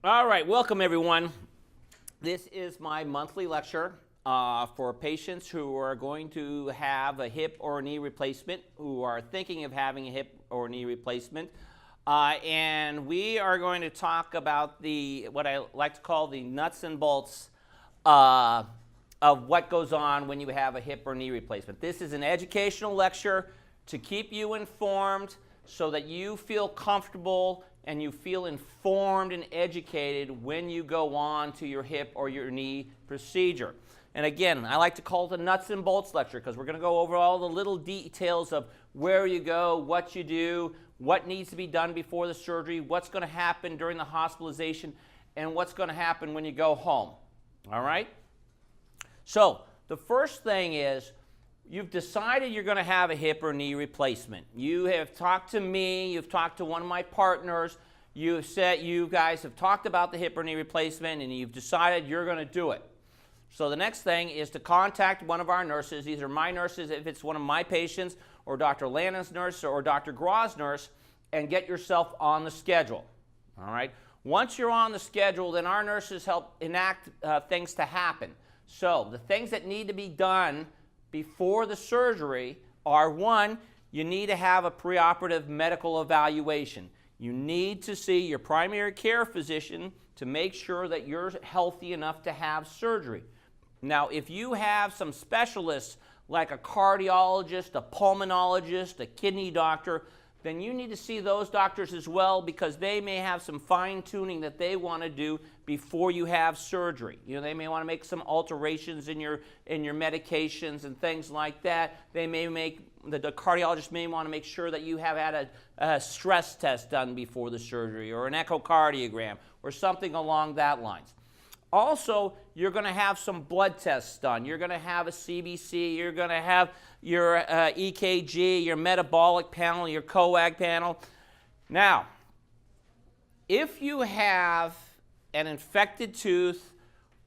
All right, welcome everyone. This is my monthly lecture for patients who are going to have a hip or knee replacement, who are thinking of having a hip or knee replacement. And we are going to talk about what I like to call the nuts and bolts of what goes on when you have a hip or knee replacement. This is an educational lecture to keep you informed so that you feel comfortable and you feel informed and educated when you go on to your hip or your knee procedure. And again, I like to call it a nuts and bolts lecture because we're going to go over all the little details of where you go, what you do, what needs to be done before the surgery, what's going to happen during the hospitalization, and what's going to happen when you go home. All right? So the first thing is, you've decided you're going to have a hip or knee replacement. You have talked to me, you've talked to one of my partners, you guys have talked about the hip or knee replacement and you've decided you're going to do it. So the next thing is to contact one of our nurses. These are my nurses if it's one of my patients, or Dr. Lannon's nurse or Dr. Grau's nurse, and get yourself on the schedule. All right? Once you're on the schedule, then our nurses help enact things to happen. So the things that need to be done before the surgery are: one, you need to have a preoperative medical evaluation. You need to see your primary care physician to make sure that you're healthy enough to have surgery. Now, if you have some specialists like a cardiologist, a pulmonologist, a kidney doctor, then you need to see those doctors as well, because they may have some fine-tuning that they want to do before you have surgery. You know, they may want to make some alterations in your medications and things like that. They may the cardiologist may want to make sure that you have had a stress test done before the surgery, or an echocardiogram, or something along that lines. Also, you're going to have some blood tests done. You're going to have a CBC. You're going to have your EKG, your metabolic panel, your coag panel. Now, if you have an infected tooth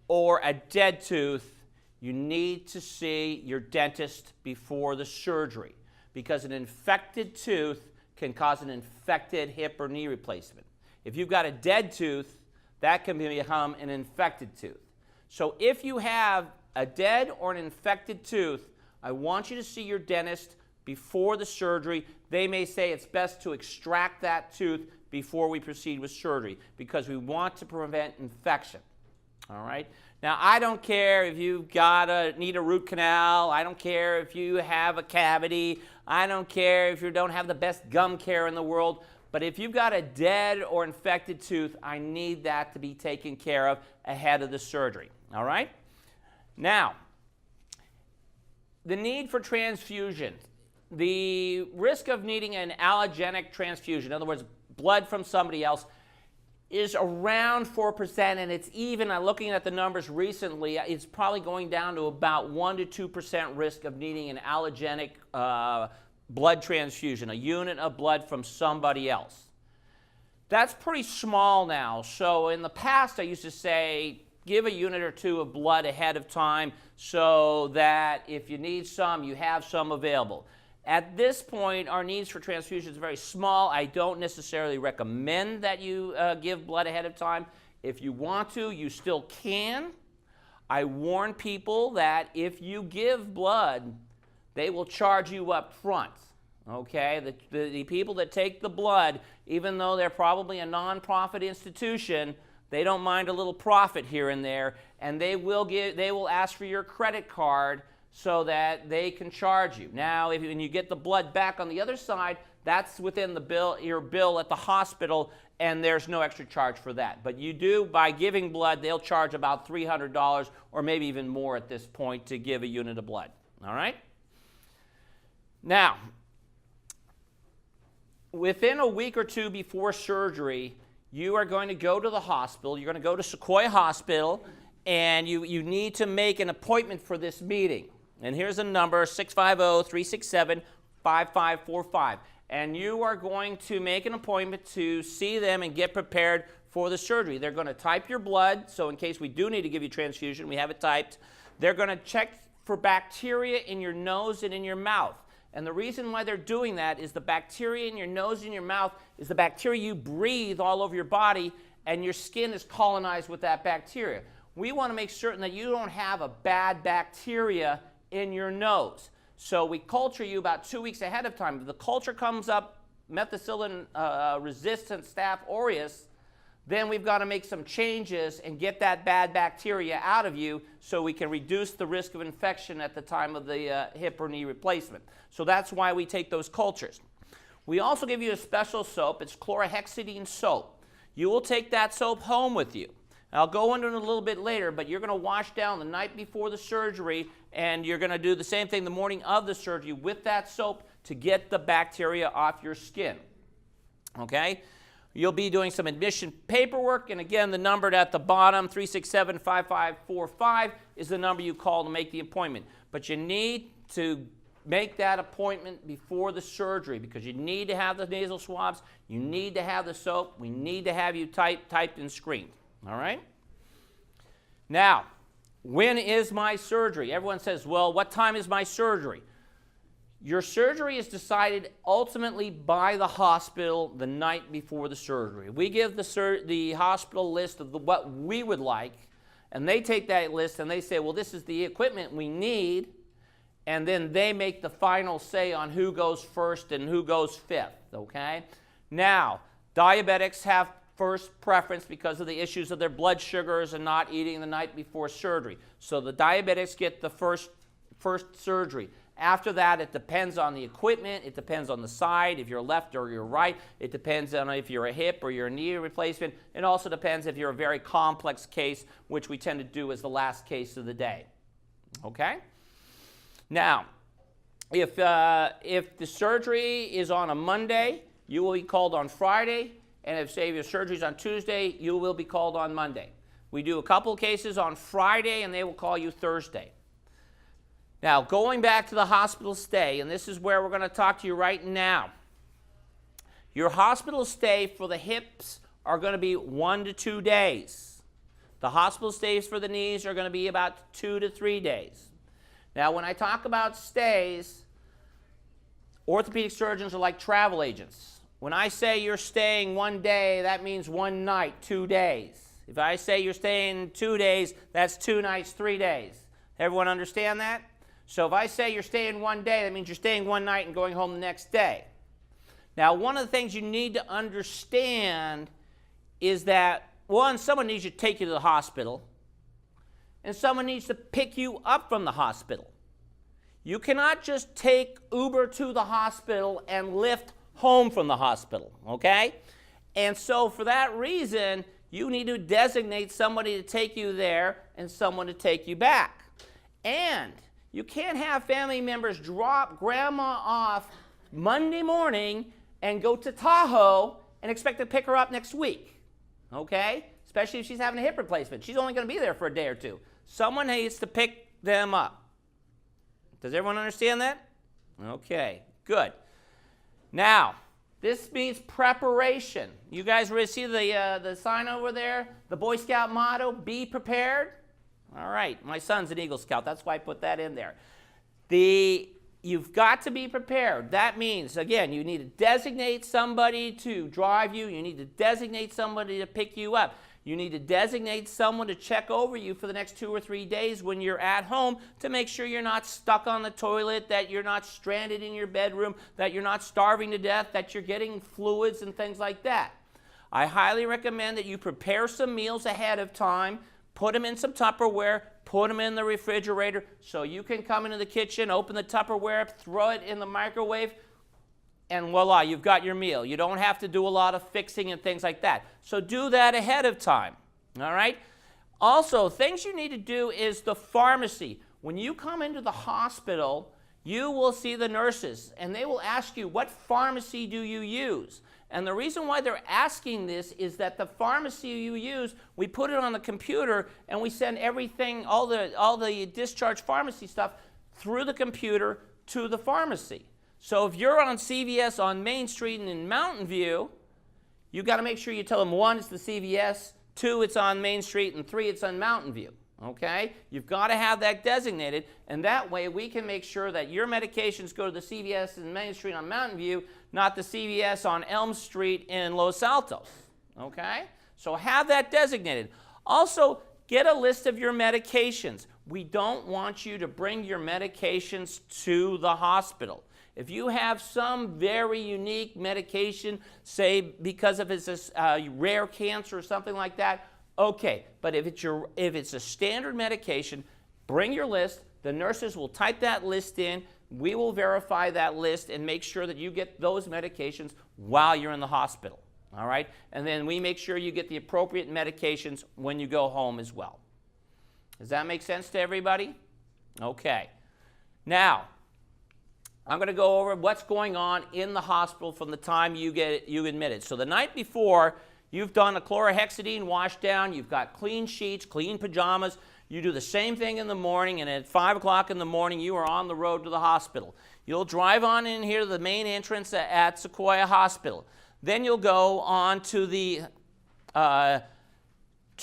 or a dead tooth, you need to see your dentist before the surgery, because an infected tooth can cause an infected hip or knee replacement. If you've got a dead tooth, that can become an infected tooth. So if you have a dead or an infected tooth, I want you to see your dentist before the surgery. They may say it's best to extract that tooth before we proceed with surgery, because we want to prevent infection. All right? Now, I don't care if you've need a root canal. I don't care if you have a cavity. I don't care if you don't have the best gum care in the world. But if you've got a dead or infected tooth, I need that to be taken care of ahead of the surgery. All right? Now, the need for transfusion. The risk of needing an allogenic transfusion, in other words, blood from somebody else, is around 4%, and it's even, looking at the numbers recently, it's probably going down to about 1 to 2% risk of needing an allogenic blood transfusion, a unit of blood from somebody else. That's pretty small now. So in the past, I used to say, give a unit or two of blood ahead of time so that if you need some, you have some available. At this point, our needs for transfusion is very small. I don't necessarily recommend that you give blood ahead of time. If you want to, you still can. I warn people that if you give blood, they will charge you up front. Okay? The people that take the blood, even though they're probably a nonprofit institution, they don't mind a little profit here and there, and they will ask for your credit card so that they can charge you. Now, when you get the blood back on the other side, that's within your bill at the hospital, and there's no extra charge for that. But you do, by giving blood, they'll charge about $300 or maybe even more at this point to give a unit of blood. All right? Now, within a week or two before surgery, you are going to go to the hospital. You're going to go to Sequoia Hospital, and you need to make an appointment for this meeting. And here's a number, 650-367-5545. And you are going to make an appointment to see them and get prepared for the surgery. They're going to type your blood, so in case we do need to give you transfusion, we have it typed. They're going to check for bacteria in your nose and in your mouth. And the reason why they're doing that is the bacteria in your nose and your mouth is the bacteria you breathe all over your body, and your skin is colonized with that bacteria. We want to make certain that you don't have a bad bacteria in your nose. So we culture you about 2 weeks ahead of time. If the culture comes up methicillin resistant Staph aureus, then we've got to make some changes and get that bad bacteria out of you so we can reduce the risk of infection at the time of the hip or knee replacement. So that's why we take those cultures. We also give you a special soap. It's chlorhexidine soap. You will take that soap home with you. I'll go into it a little bit later, but you're going to wash down the night before the surgery, and you're going to do the same thing the morning of the surgery with that soap to get the bacteria off your skin. Okay? You'll be doing some admission paperwork, and again, the number at the bottom, 367-5545, is the number you call to make the appointment. But you need to make that appointment before the surgery because you need to have the nasal swabs, you need to have the soap, we need to have you typed and screened. All right? Now, when is my surgery? Everyone says, well, what time is my surgery? Your surgery is decided ultimately by the hospital the night before the surgery. We give the hospital list of what we would like, and they take that list and they say, well, this is the equipment we need, and then they make the final say on who goes first and who goes fifth, okay? Now, diabetics have first preference because of the issues of their blood sugars and not eating the night before surgery. So the diabetics get the first surgery. After that, it depends on the equipment. It depends on the side, if you're left or you're right. It depends on if you're a hip or you're a knee replacement. It also depends if you're a very complex case, which we tend to do as the last case of the day. Okay? Now, if the surgery is on a Monday, you will be called on Friday. And if, say, your surgery is on Tuesday, you will be called on Monday. We do a couple of cases on Friday, and they will call you Thursday. Now, going back to the hospital stay, and this is where we're going to talk to you right now. Your hospital stay for the hips are going to be 1 to 2 days. The hospital stays for the knees are going to be about 2 to 3 days. Now, when I talk about stays, orthopedic surgeons are like travel agents. When I say you're staying 1 day, that means 1 night, 2 days. If I say you're staying 2 days, that's 2 nights, 3 days. Everyone understand that? So if I say you're staying 1 day, that means you're staying 1 night and going home the next day. Now, one of the things you need to understand is that, one, someone needs to take you to the hospital, and someone needs to pick you up from the hospital. You cannot just take Uber to the hospital and Lyft home from the hospital, okay? And so for that reason, you need to designate somebody to take you there and someone to take you back. And you can't have family members drop grandma off Monday morning and go to Tahoe and expect to pick her up next week, okay? Especially if she's having a hip replacement. She's only going to be there for a day or two. Someone needs to pick them up. Does everyone understand that? Okay, good. Now, this means preparation. You guys ready to see the sign over there? The Boy Scout motto, be prepared. All right, my son's an Eagle Scout. That's why I put that in there. You've got to be prepared. That means, again, you need to designate somebody to drive you. You need to designate somebody to pick you up. You need to designate someone to check over you for the next 2 or 3 days when you're at home to make sure you're not stuck on the toilet, that you're not stranded in your bedroom, that you're not starving to death, that you're getting fluids and things like that. I highly recommend that you prepare some meals ahead of time, put them in some Tupperware, put them in the refrigerator so you can come into the kitchen, open the Tupperware up, throw it in the microwave, and voila, you've got your meal. You don't have to do a lot of fixing and things like that. So do that ahead of time, all right? Also, things you need to do is the pharmacy. When you come into the hospital, you will see the nurses, and they will ask you, what pharmacy do you use? And the reason why they're asking this is that the pharmacy you use, we put it on the computer, and we send everything, all the discharge pharmacy stuff, through the computer to the pharmacy. So if you're on CVS on Main Street and in Mountain View, you've got to make sure you tell them, 1, it's the CVS, 2, it's on Main Street, and 3, it's on Mountain View. Okay? You've got to have that designated, and that way we can make sure that your medications go to the CVS in Main Street on Mountain View, not the CVS on Elm Street in Los Altos. Okay? So have that designated. Also, get a list of your medications. We don't want you to bring your medications to the hospital. If you have some very unique medication, say because of it's a rare cancer or something like that, okay. But if it's a standard medication, bring your list. The nurses will type that list in. We will verify that list and make sure that you get those medications while you're in the hospital. All right? And then we make sure you get the appropriate medications when you go home as well. Does that make sense to everybody? Okay. Now, I'm going to go over what's going on in the hospital from the time you admitted. So the night before, you've done a chlorhexidine wash down, you've got clean sheets, clean pajamas. You do the same thing in the morning, and at 5 o'clock in the morning, you are on the road to the hospital. You'll drive on in here to the main entrance at Sequoia Hospital. Then you'll go on to the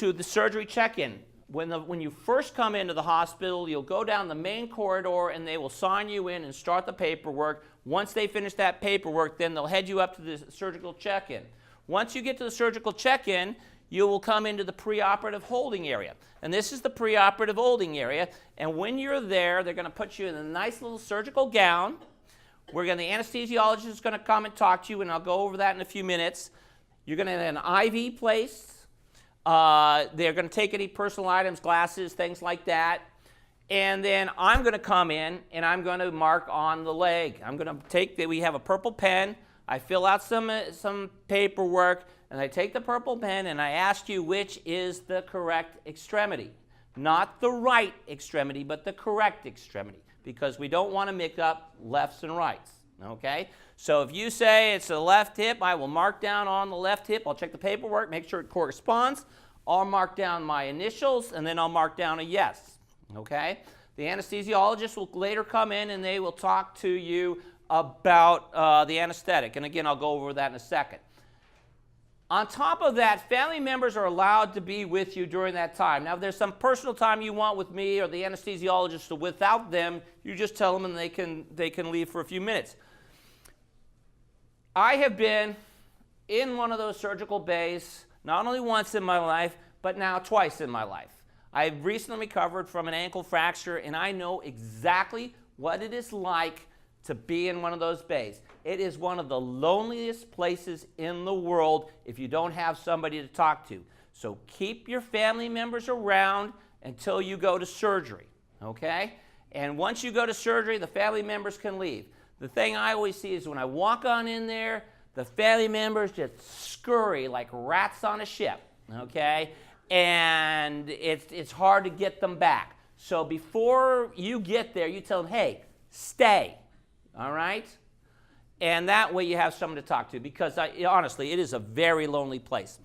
surgery check-in. When you first come into the hospital, you'll go down the main corridor, and they will sign you in and start the paperwork. Once they finish that paperwork, then they'll head you up to the surgical check-in. Once you get to the surgical check-in, you will come into the preoperative holding area. And this is the preoperative holding area. And when you're there, they're going to put you in a nice little surgical gown. The anesthesiologist is going to come and talk to you, and I'll go over that in a few minutes. You're going to have an IV placed. They're going to take any personal items, glasses, things like that. And then I'm going to come in, and I'm going to mark on the leg. I'm going to we have a purple pen. I fill out some paperwork, and I take the purple pen, and I ask you which is the correct extremity. Not the right extremity, but the correct extremity, because we don't want to mix up lefts and rights, okay? So if you say it's the left hip, I will mark down on the left hip. I'll check the paperwork, make sure it corresponds. I'll mark down my initials, and then I'll mark down a yes, okay? The anesthesiologist will later come in, and they will talk to you about the anesthetic. And again, I'll go over that in a second. On top of that, family members are allowed to be with you during that time. Now, if there's some personal time you want with me or the anesthesiologist or without them, you just tell them and they can leave for a few minutes. I have been in one of those surgical bays not only once in my life, but now twice in my life. I've recently recovered from an ankle fracture, and I know exactly what it is like to be in one of those bays. It is one of the loneliest places in the world if you don't have somebody to talk to. So keep your family members around until you go to surgery, okay? And once you go to surgery, the family members can leave. The thing I always see is when I walk on in there, the family members just scurry like rats on a ship, okay? And it's hard to get them back. So before you get there, you tell them, hey, stay, all right? And that way you have someone to talk to, because honestly, it is a very lonely place.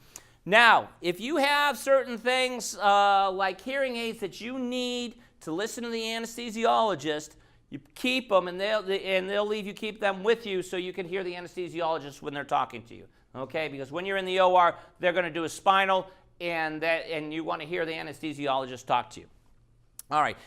Now, if you have certain things like hearing aids that you need to listen to the anesthesiologist, you keep them, and they'll leave you keep them with you so you can hear the anesthesiologist when they're talking to you, okay? Because when you're in the OR, they're going to do a spinal, and you want to hear the anesthesiologist talk to you. All right.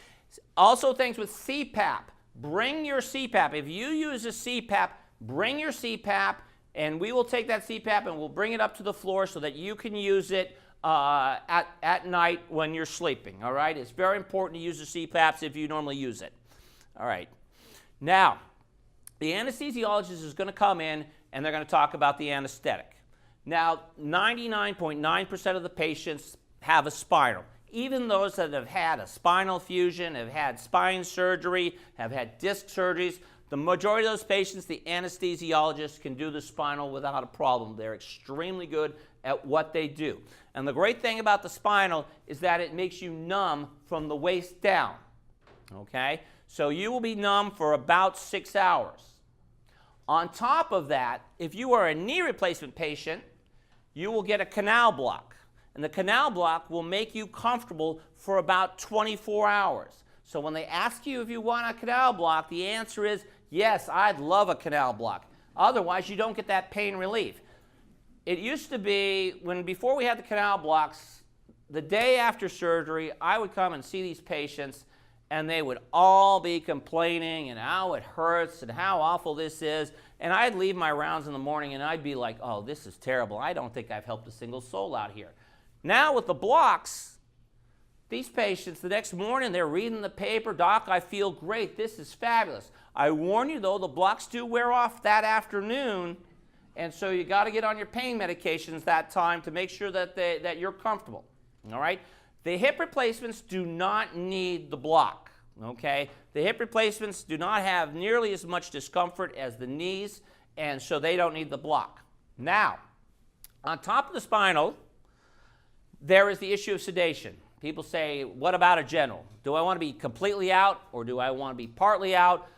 Also, things with CPAP. Bring your CPAP. If you use a CPAP, bring your CPAP, and we will take that CPAP and we'll bring it up to the floor so that you can use it at night when you're sleeping, all right? It's very important to use the CPAPs if you normally use it. All right. Now, the anesthesiologist is going to come in, and they're going to talk about the anesthetic. Now, 99.9% of the patients have a spinal. Even those that have had a spinal fusion, have had spine surgery, have had disc surgeries, the majority of those patients, the anesthesiologist can do the spinal without a problem. They're extremely good at what they do. And the great thing about the spinal is that it makes you numb from the waist down, okay? So you will be numb for about 6 hours. On top of that, if you are a knee replacement patient, you will get a canal block. And the canal block will make you comfortable for about 24 hours. So when they ask you if you want a canal block, the answer is, yes, I'd love a canal block. Otherwise, you don't get that pain relief. It used to be, before we had the canal blocks, the day after surgery, I would come and see these patients, and they would all be complaining and how it hurts and how awful this is. And I'd leave my rounds in the morning and I'd be like, oh, this is terrible. I don't think I've helped a single soul out here. Now with the blocks, these patients, the next morning, they're reading the paper, doc, I feel great. This is fabulous. I warn you, though, the blocks do wear off that afternoon, and so you got to get on your pain medications that time to make sure that you're comfortable, all right? The hip replacements do not need the block, okay? The hip replacements do not have nearly as much discomfort as the knees, and so they don't need the block. Now, on top of the spinal, there is the issue of sedation. People say, what about a general? Do I want to be completely out or do I want to be partly out?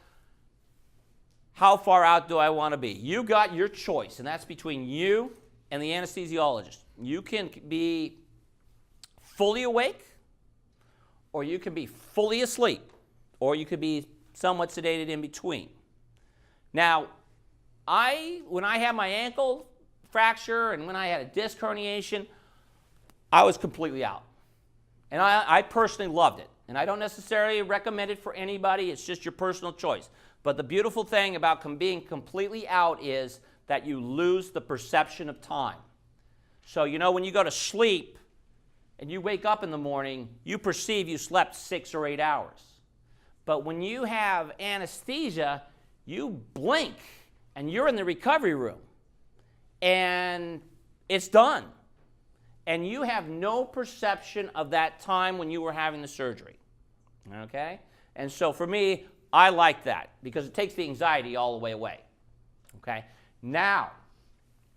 How far out do I want to be? You got your choice, and that's between you and the anesthesiologist. You can be fully awake, or you can be fully asleep, or you could be somewhat sedated in between. Now, when I had my ankle fracture and when I had a disc herniation, I was completely out. And I personally loved it. And I don't necessarily recommend it for anybody. It's just your personal choice. But the beautiful thing about being completely out is that you lose the perception of time. So, you know, when you go to sleep and you wake up in the morning, you perceive you slept 6 or 8 hours. But when you have anesthesia, you blink and you're in the recovery room. And it's done. And you have no perception of that time when you were having the surgery, okay? And so for me, I like that because it takes the anxiety all the way away, okay? Now,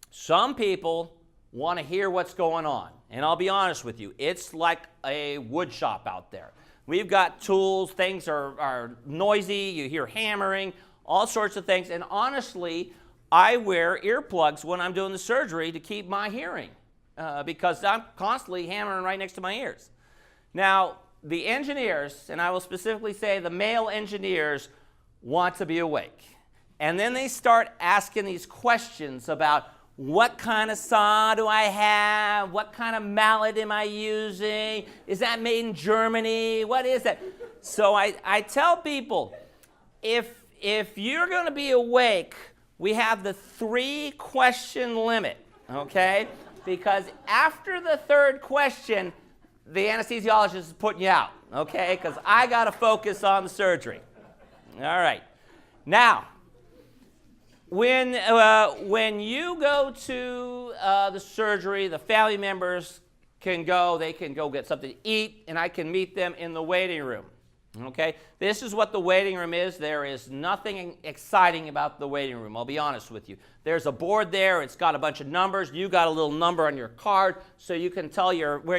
some people want to hear what's going on, and I'll be honest with you, it's like a wood shop out there. We've got tools, things are noisy, you hear hammering, all sorts of things, and honestly, I wear earplugs when I'm doing the surgery to keep my hearing. Because I'm constantly hammering right next to my ears. Now, the engineers, and I will specifically say the male engineers, want to be awake. And then they start asking these questions about what kind of saw do I have? What kind of mallet am I using? Is that made in Germany? What is that? So I tell people, if you're going to be awake, we have the 3-question limit, okay? Because after the 3rd question, the anesthesiologist is putting you out, okay? Because I got to focus on the surgery. All right. Now, when you go to the surgery, the family members can go. They can go get something to eat, and I can meet them in the waiting room. Okay? This is what the waiting room is. There is nothing exciting about the waiting room, I'll be honest with you. There's a board there. It's got a bunch of numbers. You got a little number on your card so you can tell where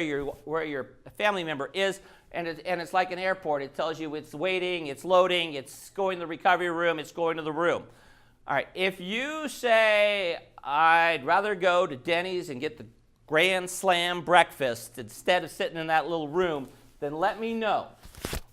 your family member is, and it's like an airport. It tells you it's waiting, it's loading, it's going to the recovery room, it's going to the room. All right, if you say, I'd rather go to Denny's and get the Grand Slam breakfast instead of sitting in that little room, then let me know.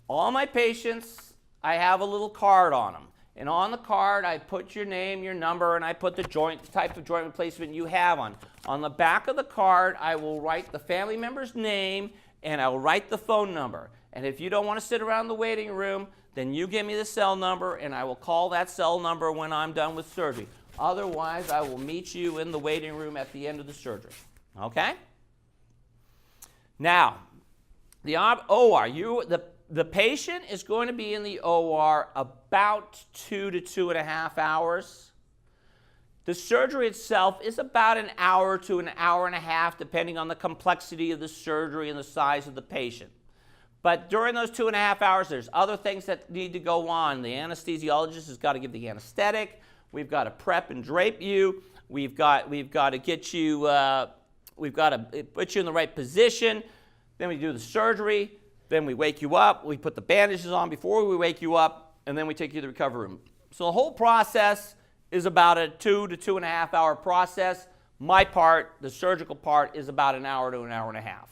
All my patients, I have a little card on them. And on the card, I put your name, your number, and I put the type of joint replacement you have on. On the back of the card, I will write the family member's name, and I will write the phone number. And if you don't want to sit around the waiting room, then you give me the cell number, and I will call that cell number when I'm done with surgery. Otherwise, I will meet you in the waiting room at the end of the surgery. Okay? Now, the OR, the patient is going to be in the OR about 2 to 2.5 hours. The surgery itself is about an hour to an hour and a half, depending on the complexity of the surgery and the size of the patient. But during those 2.5 hours, there's other things that need to go on. The anesthesiologist has got to give the anesthetic. We've got to prep and drape you. We've got to get you. We've got to put you in the right position. Then we do the surgery. Then we wake you up. We put the bandages on before we wake you up, and then we take you to the recovery room. So the whole process is about a 2 to 2.5 hour process. My part, the surgical part, is about an hour to an hour and a half.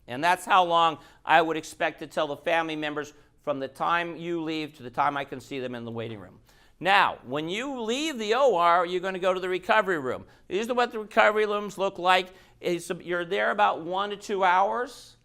And that's how long I would expect to tell the family members from the time you leave to the time I can see them in the waiting room. Now, when you leave the OR, you're going to go to the recovery room. These are what the recovery rooms look like. You're there about 1 to 2 hours.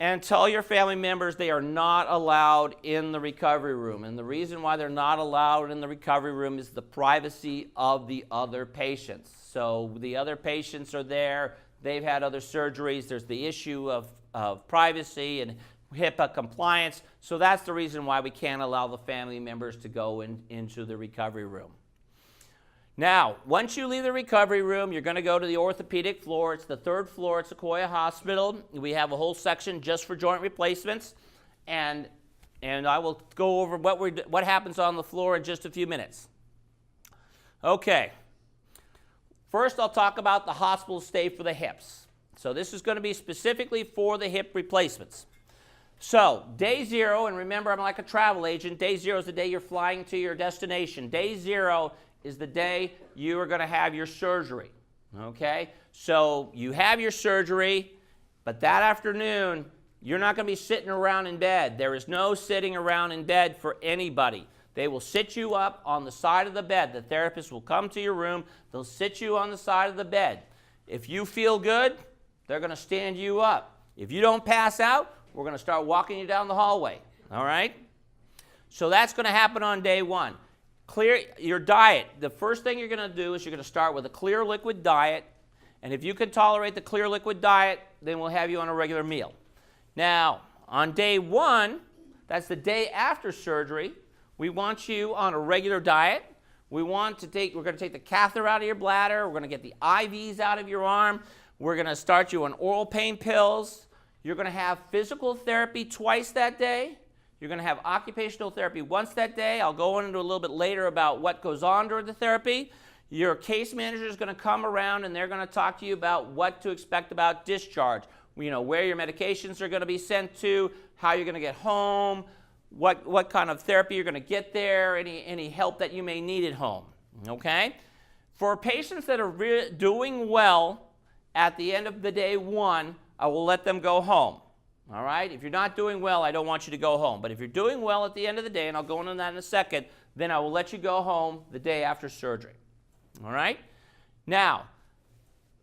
And tell your family members they are not allowed in the recovery room. And the reason why they're not allowed in the recovery room is the privacy of the other patients. So the other patients are there. They've had other surgeries. There's the issue of privacy and HIPAA compliance. So that's the reason why we can't allow the family members to go into the recovery room. Now, once you leave the recovery room, you're going to go to the orthopedic floor. It's the 3rd floor at Sequoia Hospital. We have a whole section just for joint replacements, and I will go over what happens on the floor in just a few minutes. Okay. First, I'll talk about the hospital stay for the hips. So this is going to be specifically for the hip replacements. So day 0, and remember I'm like a travel agent, day 0 is the day you're flying to your destination. Day 0 is the day you are going to have your surgery, okay? So you have your surgery, but that afternoon, you're not going to be sitting around in bed. There is no sitting around in bed for anybody. They will sit you up on the side of the bed. The therapist will come to your room. They'll sit you on the side of the bed. If you feel good, they're going to stand you up. If you don't pass out, we're going to start walking you down the hallway, all right? So that's going to happen on day 1. Clear your diet. The first thing you're going to do is you're going to start with a clear liquid diet. And if you can tolerate the clear liquid diet, then we'll have you on a regular meal. Now, on day 1, that's the day after surgery, we want you on a regular diet. We're going to take the catheter out of your bladder. We're going to get the IVs out of your arm. We're going to start you on oral pain pills. You're going to have physical therapy twice that day. You're going to have occupational therapy once that day. I'll go into a little bit later about what goes on during the therapy. Your case manager is going to come around and they're going to talk to you about what to expect about discharge. You know, where your medications are going to be sent to, how you're going to get home, what kind of therapy you're going to get there, any help that you may need at home. Okay? For patients that are doing well at the end of the day 1, I will let them go home. All right? If you're not doing well, I don't want you to go home. But if you're doing well at the end of the day, and I'll go into that in a second, then I will let you go home the day after surgery. All right? Now,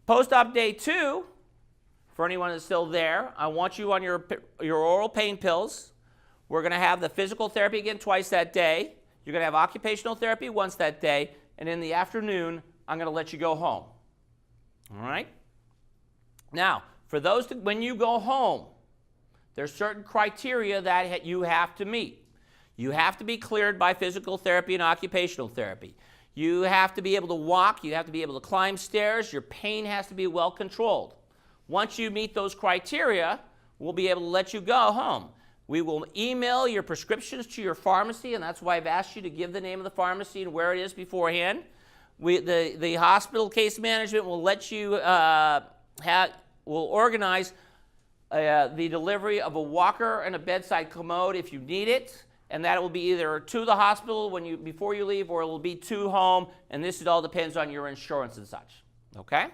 post-op day 2, for anyone that's still there, I want you on your oral pain pills. We're going to have the physical therapy again twice that day. You're going to have occupational therapy once that day. And in the afternoon, I'm going to let you go home. All right? Now, for those when you go home, there's certain criteria that you have to meet. You have to be cleared by physical therapy and occupational therapy. You have to be able to walk. You have to be able to climb stairs. Your pain has to be well controlled. Once you meet those criteria, we'll be able to let you go home. We will email your prescriptions to your pharmacy, and that's why I've asked you to give the name of the pharmacy and where it is beforehand. The hospital case management will let you will organize the delivery of a walker and a bedside commode if you need it, and that will be either to the hospital before you leave, or it will be to home, and this all depends on your insurance and such. Okay?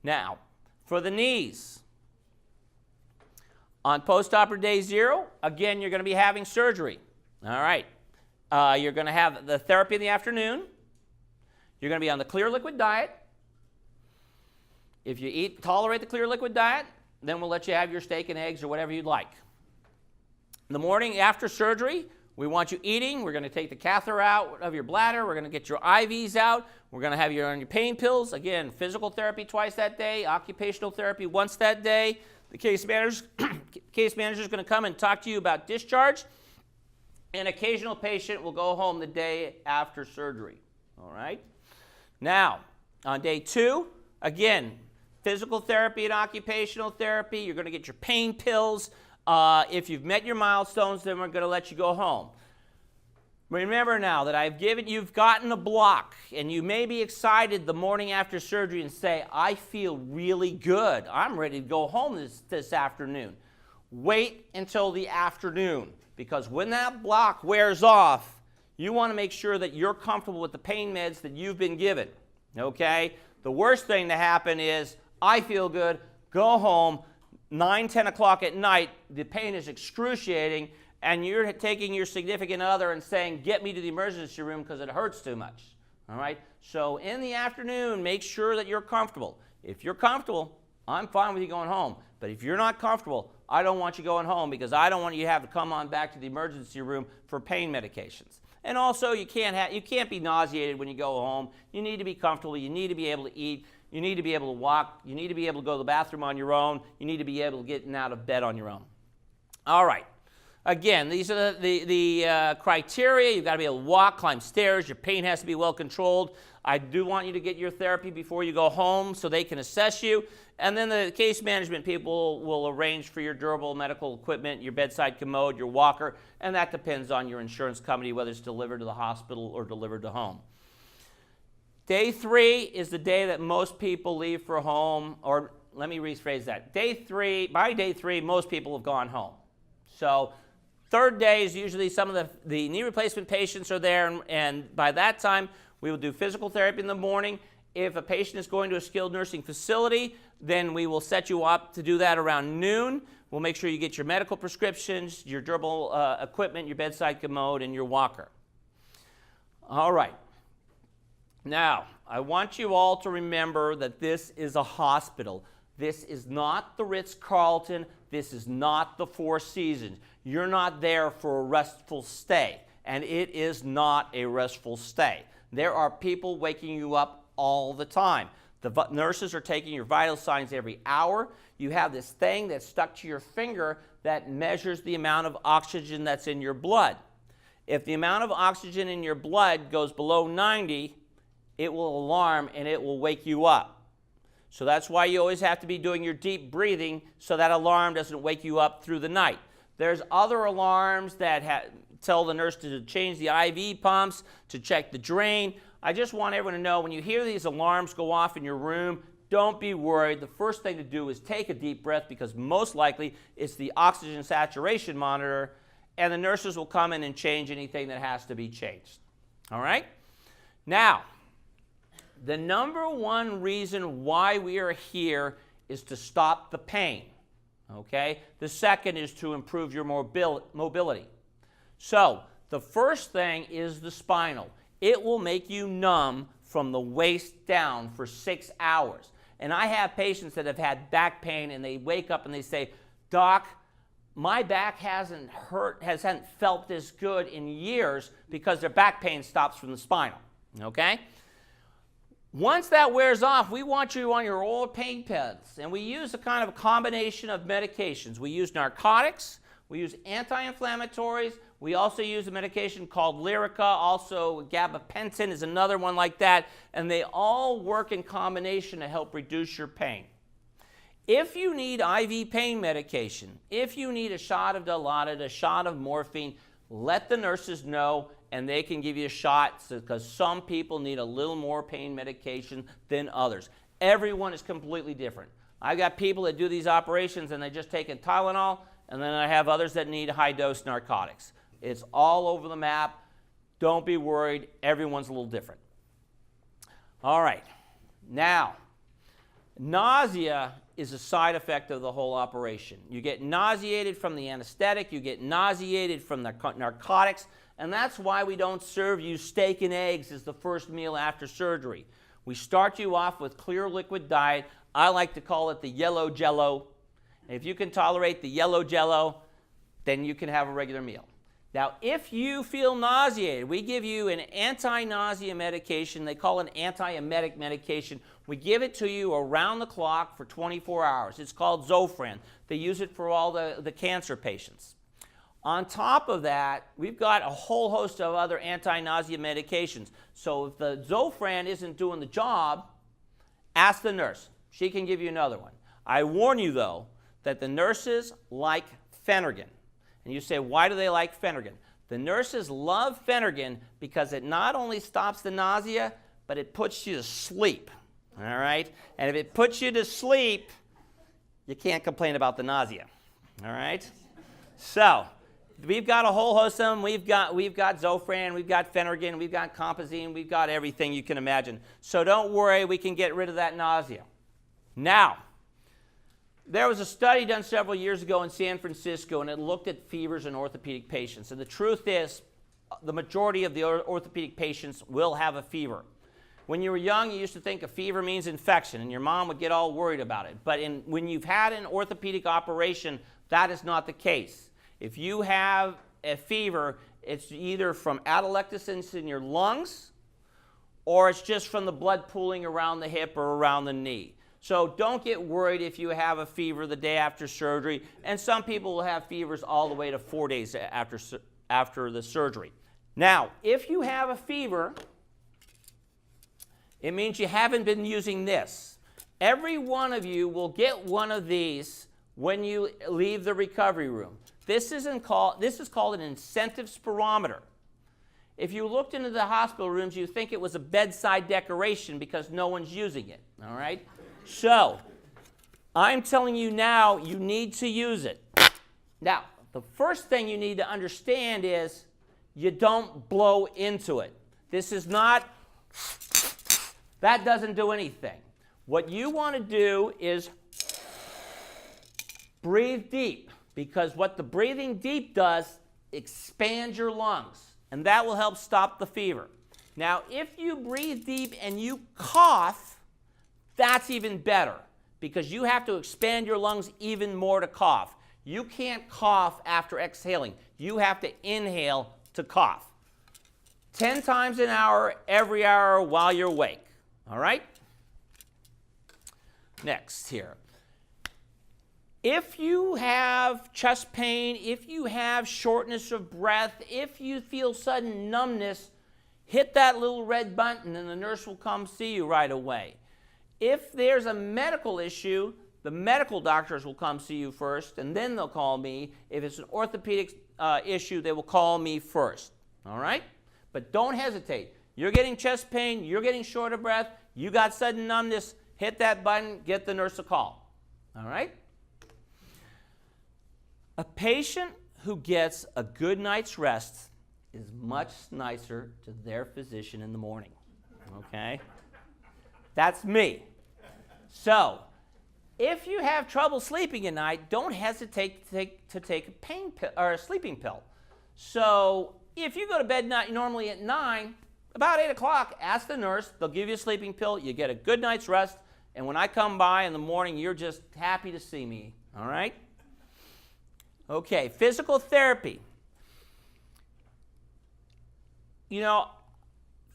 Now, for the knees, on post-operative day 0, again, you're going to be having surgery. All right. You're going to have the therapy in the afternoon. You're going to be on the clear liquid diet. If you tolerate the clear liquid diet, then we'll let you have your steak and eggs or whatever you'd like. In the morning after surgery, we want you eating. We're going to take the catheter out of your bladder. We're going to get your IVs out. We're going to have you on your pain pills. Again, physical therapy twice that day, occupational therapy once that day. The case manager is going to come and talk to you about discharge. An occasional patient will go home the day after surgery. All right? Now, on day 2, again, physical therapy and occupational therapy. You're going to get your pain pills. If you've met your milestones, then we're going to let you go home. Remember now that you've gotten a block, and you may be excited the morning after surgery and say, I feel really good. I'm ready to go home this afternoon. Wait until the afternoon, because when that block wears off, you want to make sure that you're comfortable with the pain meds that you've been given. Okay? The worst thing to happen is, I feel good, go home, 9, 10 o'clock at night, the pain is excruciating, and you're taking your significant other and saying, get me to the emergency room because it hurts too much. All right? So in the afternoon, make sure that you're comfortable. If you're comfortable, I'm fine with you going home. But if you're not comfortable, I don't want you going home because I don't want you to have to come on back to the emergency room for pain medications. And also, you can't be nauseated when you go home. You need to be comfortable. You need to be able to eat. You need to be able to walk. You need to be able to go to the bathroom on your own. You need to be able to get out of bed on your own. All right. Again, these are the criteria. You've got to be able to walk, climb stairs. Your pain has to be well controlled. I do want you to get your therapy before you go home so they can assess you. And then the case management people will arrange for your durable medical equipment, your bedside commode, your walker, and that depends on your insurance company, whether it's delivered to the hospital or delivered to home. Day 3 is the day that most people leave for home, or let me rephrase that. By day 3, most people have gone home. So third day is usually some of the knee replacement patients are there, and by that time, we will do physical therapy in the morning. If a patient is going to a skilled nursing facility, then we will set you up to do that around noon. We'll make sure you get your medical prescriptions, your durable equipment, your bedside commode, and your walker. All right. Now, I want you all to remember that this is a hospital. This is not the Ritz-Carlton. This is not the Four Seasons. You're not there for a restful stay, and it is not a restful stay. There are people waking you up all the time. The nurses are taking your vital signs every hour. You have this thing that's stuck to your finger that measures the amount of oxygen that's in your blood. If the amount of oxygen in your blood goes below 90, it will alarm and it will wake you up. So that's why you always have to be doing your deep breathing so that alarm doesn't wake you up through the night. There's other alarms that tell the nurse to change the IV pumps, to check the drain. I just want everyone to know when you hear these alarms go off in your room, don't be worried. The first thing to do is take a deep breath because most likely it's the oxygen saturation monitor, and the nurses will come in and change anything that has to be changed. All right? Now, the number one reason why we are here is to stop the pain. Okay? The second is to improve your mobility. So, the first thing is the spinal. It will make you numb from the waist down for 6 hours. And I have patients that have had back pain and they wake up and they say, "Doc, my back hasn't felt this good in years," because their back pain stops from the spinal. Okay? Once that wears off, we want you on your old pain meds. And we use a kind of a combination of medications. We use narcotics, we use anti-inflammatories, we also use a medication called Lyrica, also gabapentin is another one like that, and they all work in combination to help reduce your pain. If you need IV pain medication, if you need a shot of Dilaudid, a shot of morphine, let the nurses know and they can give you a shot because some people need a little more pain medication than others. Everyone is completely different. I've got people that do these operations and they just take a Tylenol, and then I have others that need high-dose narcotics. It's all over the map. Don't be worried. Everyone's a little different. All right. Now, nausea is a side effect of the whole operation. You get nauseated from the anesthetic. You get nauseated from the narcotics. And that's why we don't serve you steak and eggs as the first meal after surgery. We start you off with clear liquid diet. I like to call it the yellow jello. If you can tolerate the yellow jello, then you can have a regular meal. Now, if you feel nauseated, we give you an anti-nausea medication. They call it an antiemetic medication. We give it to you around the clock for 24 hours. It's called Zofran. They use it for all the cancer patients. On top of that, we've got a whole host of other anti-nausea medications. So if the Zofran isn't doing the job, ask the nurse. She can give you another one. I warn you, though, that the nurses like Phenergan. And you say, why do they like Phenergan? The nurses love Phenergan because it not only stops the nausea, but it puts you to sleep. All right? And if it puts you to sleep, you can't complain about the nausea. All right? So, we've got a whole host of them. We've got Zofran, we've got Phenergan, we've got Compazine, we've got everything you can imagine. So don't worry, we can get rid of that nausea. Now, there was a study done several years ago in San Francisco, and it looked at fevers in orthopedic patients. And the truth is, the majority of the orthopedic patients will have a fever. When you were young, you used to think a fever means infection, and your mom would get all worried about it. But when you've had an orthopedic operation, That is not the case. If you have a fever, it's either from atelectasis in your lungs, or it's just from the blood pooling around the hip or around the knee. So don't get worried if you have a fever the day after surgery, and some people will have fevers all the way to 4 days after the surgery. Now, if you have a fever, it means you haven't been using this. Every one of you will get one of these when you leave the recovery room. This is called an incentive spirometer. If you looked into the hospital rooms, you'd think it was a bedside decoration because no one's using it, all right? So, I'm telling you now, you need to use it. Now, the first thing you need to understand is you don't blow into it. This is not, that doesn't do anything. What you want to do is breathe deep, because what the breathing deep does, expands your lungs, and that will help stop the fever. Now, if you breathe deep and you cough, that's even better, because you have to expand your lungs even more to cough. You can't cough after exhaling. You have to inhale to cough. 10 times an hour, every hour while you're awake. All right? Next here. If you have chest pain, if you have shortness of breath, if you feel sudden numbness, hit that little red button and the nurse will come see you right away. If there's a medical issue, the medical doctors will come see you first, and then they'll call me. If it's an orthopedic issue, they will call me first. All right? But don't hesitate. You're getting chest pain, you're getting short of breath, you got sudden numbness, hit that button, get the nurse a call. All right? A patient who gets a good night's rest is much nicer to their physician in the morning. Okay? That's me. So, if you have trouble sleeping at night, don't hesitate to take a pain pill or a sleeping pill. So, if you go to bed normally at 9, about 8 o'clock, ask the nurse. They'll give you a sleeping pill. You get a good night's rest. And when I come by in the morning, you're just happy to see me. All right? Okay, physical therapy. You know,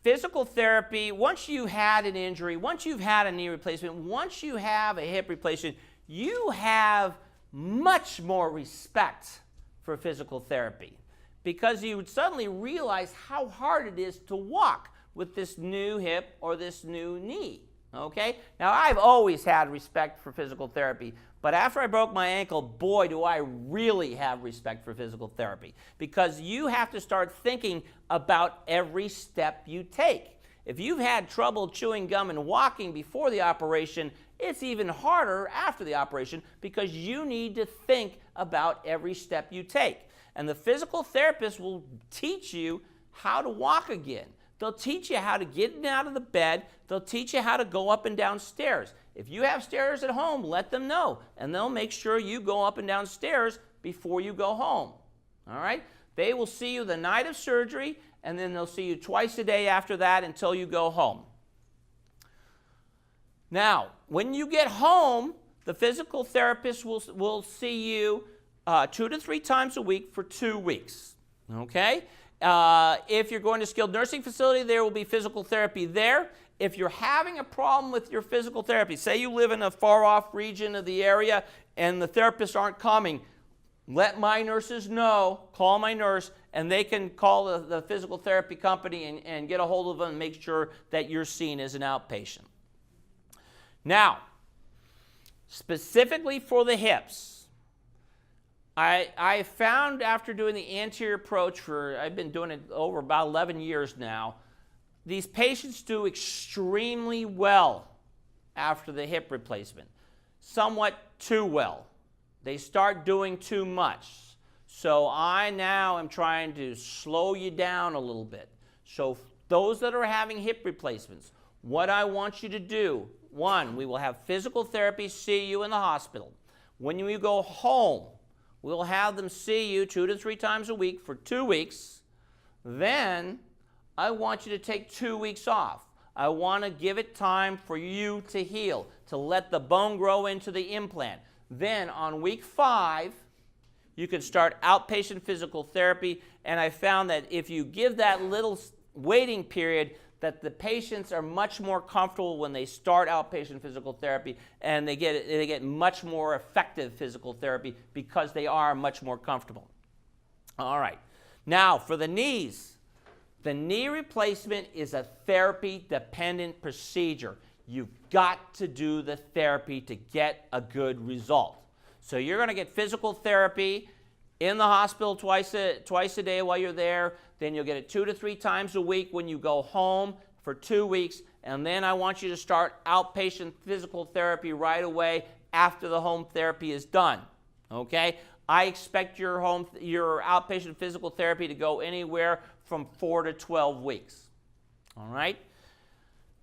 physical therapy, once you had an injury, once you've had a knee replacement, once you have a hip replacement, you have much more respect for physical therapy, because you would suddenly realize how hard it is to walk with this new hip or this new knee. Okay? Now, I've always had respect for physical therapy, but after I broke my ankle, boy, do I really have respect for physical therapy, because you have to start thinking about every step you take. If you've had trouble chewing gum and walking before the operation, it's even harder after the operation, because you need to think about every step you take. And the physical therapist will teach you how to walk again. They'll teach you how to get out of the bed. They'll teach you how to go up and down stairs. If you have stairs at home, let them know, and they'll make sure you go up and down stairs before you go home. All right? They will see you the night of surgery, and then they'll see you twice a day after that until you go home. Now, when you get home, the physical therapist will see you 2 to 3 times a week for 2 weeks. Okay? If you're going to a skilled nursing facility, there will be physical therapy there. If you're having a problem with your physical therapy, say you live in a far-off region of the area and the therapists aren't coming, let my nurses know, call my nurse, and they can call the physical therapy company and get a hold of them and make sure that you're seen as an outpatient. Now, specifically for the hips, I found after doing the anterior approach I've been doing it over about 11 years now, these patients do extremely well after the hip replacement, somewhat too well. They start doing too much. So I now am trying to slow you down a little bit. So those that are having hip replacements, what I want you to do, 1, we will have physical therapy see you in the hospital. When you go home, we'll have them see you 2 to 3 times a week for 2 weeks. Then I want you to take 2 weeks off. I want to give it time for you to heal, to let the bone grow into the implant. Then on week 5, you can start outpatient physical therapy, and I found that if you give that little waiting period, that the patients are much more comfortable when they start outpatient physical therapy, and they get much more effective physical therapy because they are much more comfortable. All right. Now, for the knees, the knee replacement is a therapy-dependent procedure. You've got to do the therapy to get a good result. So you're going to get physical therapy in the hospital twice a day while you're there. Then you'll get it 2 to 3 times a week when you go home for 2 weeks. And then I want you to start outpatient physical therapy right away after the home therapy is done. Okay? I expect your outpatient physical therapy to go anywhere from 4 to 12 weeks. All right?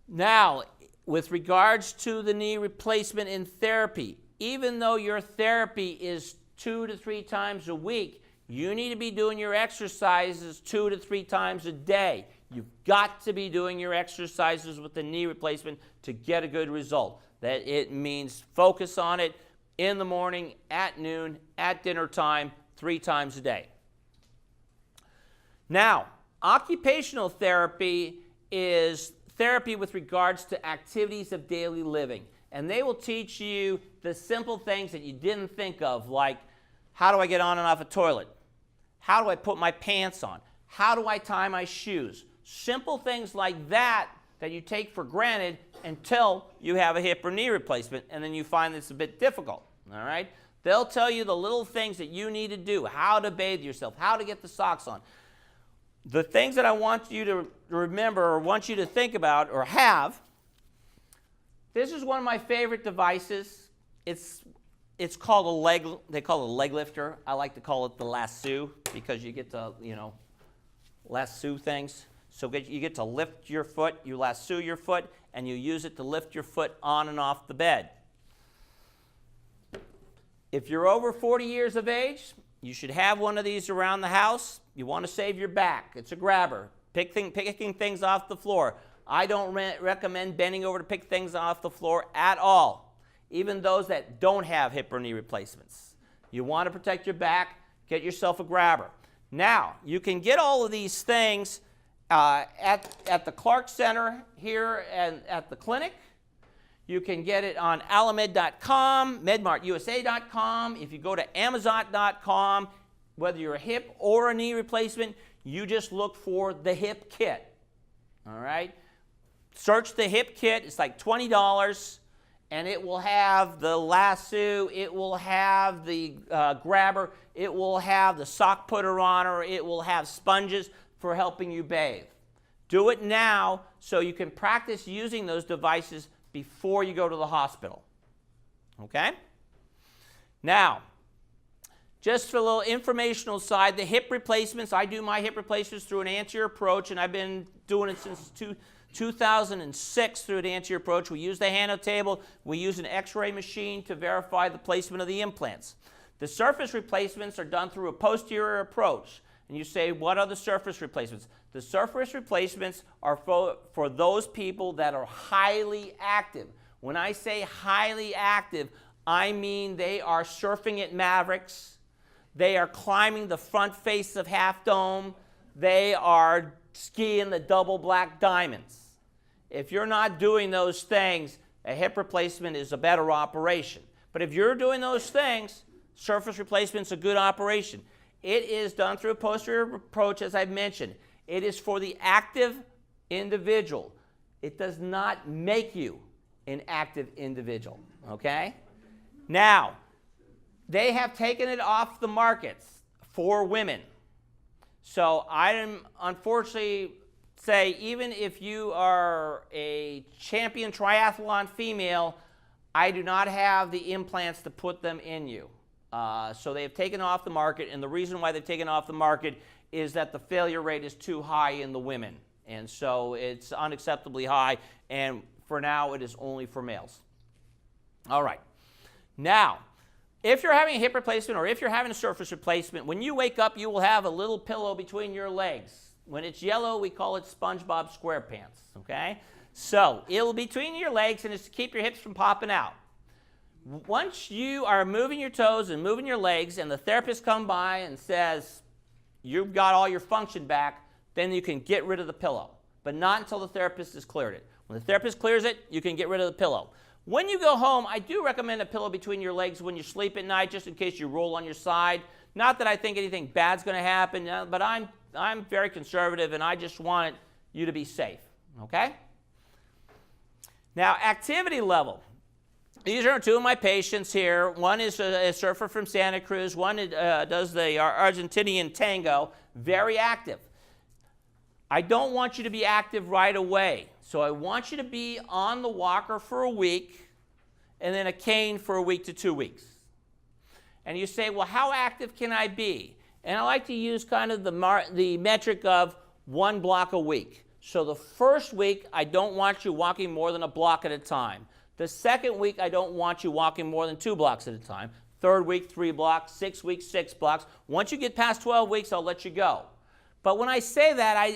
Now, with regards to the knee replacement in therapy, even though your therapy is 2 to 3 times a week, you need to be doing your exercises 2 to 3 times a day. You've got to be doing your exercises with the knee replacement to get a good result. That it means focus on it in the morning, at noon, at dinner time, 3 times a day. Now, occupational therapy is therapy with regards to activities of daily living. And they will teach you the simple things that you didn't think of, like how do I get on and off a toilet? How do I put my pants on? How do I tie my shoes? Simple things like that that you take for granted until you have a hip or knee replacement, and then you find it's a bit difficult. All right? They'll tell you the little things that you need to do, how to bathe yourself, how to get the socks on. The things that I want you to remember or want you to think about or have, this is one of my favorite devices. It's called a leg, they call it a leg lifter. I like to call it the lasso because you get to, lasso things. So you get to lift your foot, you lasso your foot, and you use it to lift your foot on and off the bed. If you're over 40 years of age, you should have one of these around the house. You want to save your back. It's a grabber, picking things off the floor. I don't recommend bending over to pick things off the floor at all, even those that don't have hip or knee replacements. You want to protect your back, get yourself a grabber. Now, you can get all of these things at the Clark Center here and at the clinic. You can get it on alamed.com, medmartusa.com. If you go to amazon.com, whether you're a hip or a knee replacement, you just look for the hip kit. All right? Search the hip kit. It's like $20, and it will have the lasso, it will have the grabber, it will have the sock putter on, or it will have sponges for helping you bathe. Do it now so you can practice using those devices before you go to the hospital. Okay? Now, just for a little informational side, the hip replacements, I do my hip replacements through an anterior approach, and I've been doing it since 2006 through an anterior approach. We use the Hano table. We use an X-ray machine to verify the placement of the implants. The surface replacements are done through a posterior approach. And you say, what are the surface replacements? The surface replacements are for those people that are highly active. When I say highly active, I mean they are surfing at Mavericks. They are climbing the front face of Half Dome. They are skiing the double black diamonds. If you're not doing those things, a hip replacement is a better operation. But if you're doing those things, surface replacement's a good operation. It is done through a posterior approach, as I've mentioned. It is for the active individual. It does not make you an active individual, okay? Now, they have taken it off the markets for women. So I am unfortunately say, even if you are a champion triathlon female, I do not have the implants to put them in you. So they have taken off the market, and the reason why they've taken off the market is that the failure rate is too high in the women. And so it's unacceptably high, and for now it is only for males. All right. Now, if you're having a hip replacement or if you're having a surface replacement, when you wake up, you will have a little pillow between your legs. When it's yellow, we call it SpongeBob SquarePants, okay? So it'll be between your legs, and it's to keep your hips from popping out. Once you are moving your toes and moving your legs and the therapist comes by and says, you've got all your function back, then you can get rid of the pillow. But not until the therapist has cleared it. When the therapist clears it, you can get rid of the pillow. When you go home, I do recommend a pillow between your legs when you sleep at night, just in case you roll on your side. Not that I think anything bad's going to happen, but I'm very conservative, and I just want you to be safe, okay? Now, activity level. These are two of my patients here. One is a surfer from Santa Cruz. One does the Argentinian tango, very active. I don't want you to be active right away. So I want you to be on the walker for a week and then a cane for a week to 2 weeks. And you say, well, how active can I be? And I like to use kind of the metric of 1 block a week. So the first week, I don't want you walking more than a block at a time. The second week, I don't want you walking more than 2 blocks at a time. Third week, 3 blocks. 6 weeks, 6 blocks. Once you get past 12 weeks, I'll let you go. But when I say that,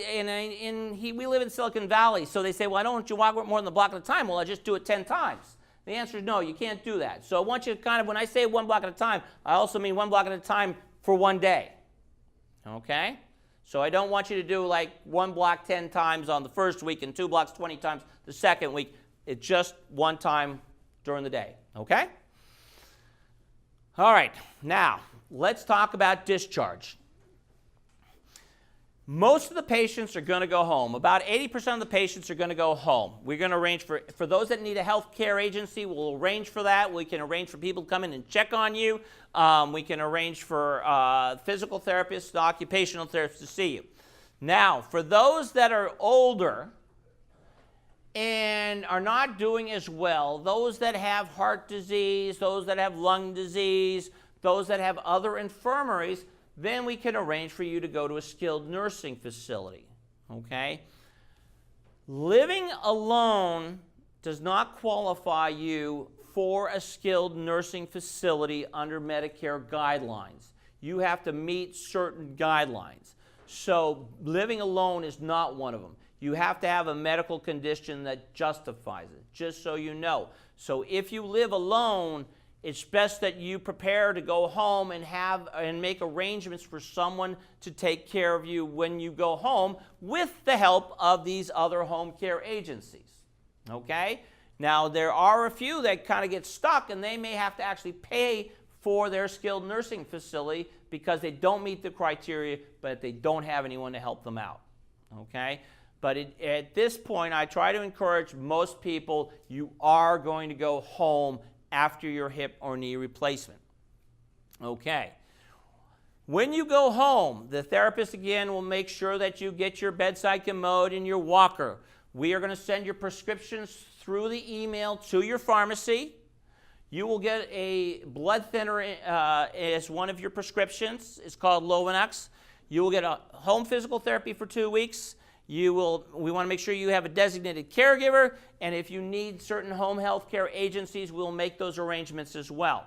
we live in Silicon Valley, so they say, well, I don't want you to walk more than a block at a time. Well, I just do it 10 times. The answer is no, you can't do that. So I want you to kind of, when I say 1 block at a time, I also mean 1 block at a time for 1 day. Okay? So I don't want you to do like 1 block 10 times on the first week and 2 blocks 20 times the second week. It's just 1 time during the day. Okay? All right. Now, let's talk about discharge. Most of the patients are going to go home. About 80% of the patients are going to go home. We're going to arrange for those that need a health care agency, we'll arrange for that. We can arrange for people to come in and check on you. We can arrange for physical therapists, occupational therapists to see you. Now, for those that are older and are not doing as well, those that have heart disease, those that have lung disease, those that have other infirmaries, then we can arrange for you to go to a skilled nursing facility, okay? Living alone does not qualify you for a skilled nursing facility under Medicare guidelines. You have to meet certain guidelines. So living alone is not one of them. You have to have a medical condition that justifies it, just so you know. So if you live alone, it's best that you prepare to go home and make arrangements for someone to take care of you when you go home with the help of these other home care agencies. Okay? Now, there are a few that kind of get stuck, and they may have to actually pay for their skilled nursing facility because they don't meet the criteria, but they don't have anyone to help them out. Okay? But at this point, I try to encourage most people, you are going to go home after your hip or knee replacement. Okay. When you go home, the therapist again will make sure that you get your bedside commode and your walker. We are going to send your prescriptions through the email to your pharmacy. You will get a blood thinner as one of your prescriptions. It's called Lovenox. You will get a home physical therapy for 2 weeks. We want to make sure you have a designated caregiver, and if you need certain home health care agencies, we'll make those arrangements as well.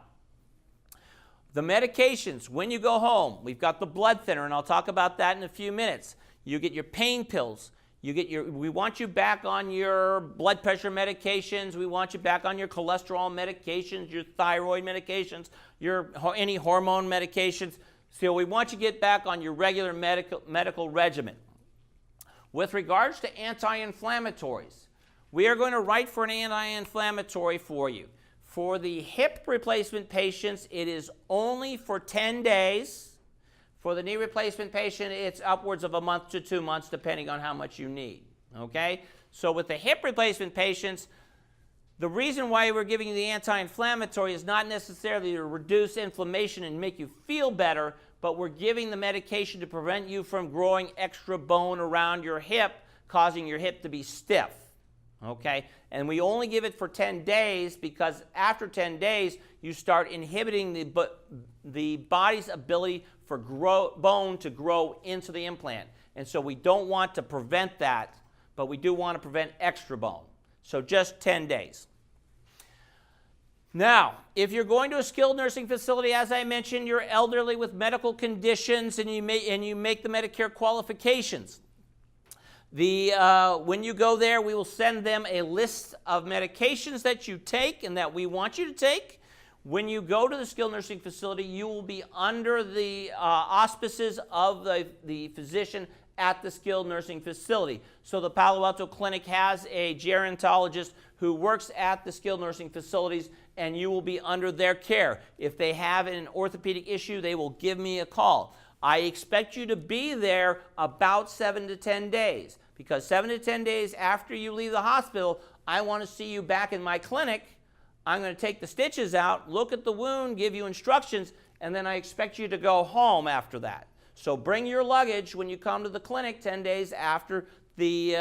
The medications, when you go home, we've got the blood thinner, and I'll talk about that in a few minutes. You get your pain pills. We want you back on your blood pressure medications. We want you back on your cholesterol medications, your thyroid medications, any hormone medications. So we want you to get back on your regular medical regimen. With regards to anti-inflammatories, we are going to write for an anti-inflammatory for you. For the hip replacement patients, it is only for 10 days. For the knee replacement patient, it's upwards of a month to 2 months, depending on how much you need. Okay? So with the hip replacement patients, the reason why we're giving you the anti-inflammatory is not necessarily to reduce inflammation and make you feel better, but we're giving the medication to prevent you from growing extra bone around your hip, causing your hip to be stiff. Okay? And we only give it for 10 days because after 10 days, you start inhibiting the body's ability for bone to grow into the implant. And so we don't want to prevent that, but we do want to prevent extra bone. So just 10 days. Now, if you're going to a skilled nursing facility, as I mentioned, you're elderly with medical conditions and you make the Medicare qualifications. When you go there, we will send them a list of medications that you take and that we want you to take. When you go to the skilled nursing facility, you will be under the auspices of the physician at the skilled nursing facility. So the Palo Alto Clinic has a gerontologist who works at the skilled nursing facilities, and you will be under their care. If they have an orthopedic issue, they will give me a call. I expect you to be there about 7 to 10 days, because 7 to 10 days after you leave the hospital, I want to see you back in my clinic. I'm going to take the stitches out, look at the wound, give you instructions, and then I expect you to go home after that. So bring your luggage when you come to the clinic 10 days after the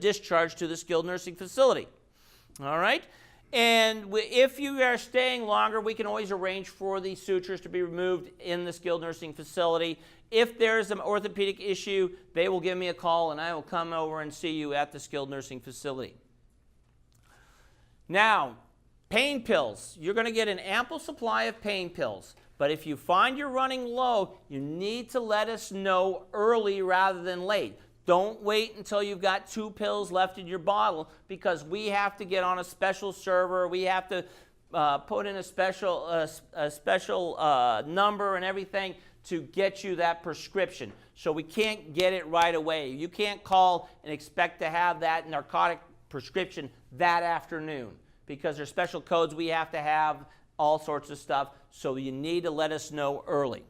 discharge to the skilled nursing facility. All right? And if you are staying longer, we can always arrange for the sutures to be removed in the skilled nursing facility. If there's an orthopedic issue, they will give me a call, and I will come over and see you at the skilled nursing facility. Now, pain pills. You're going to get an ample supply of pain pills. But if you find you're running low, you need to let us know early rather than late. Don't wait until you've got 2 pills left in your bottle, because we have to get on a special server. We have to put in a special number and everything to get you that prescription. So we can't get it right away. You can't call and expect to have that narcotic prescription that afternoon, because there's special codes we have to have, all sorts of stuff. So you need to let us know early.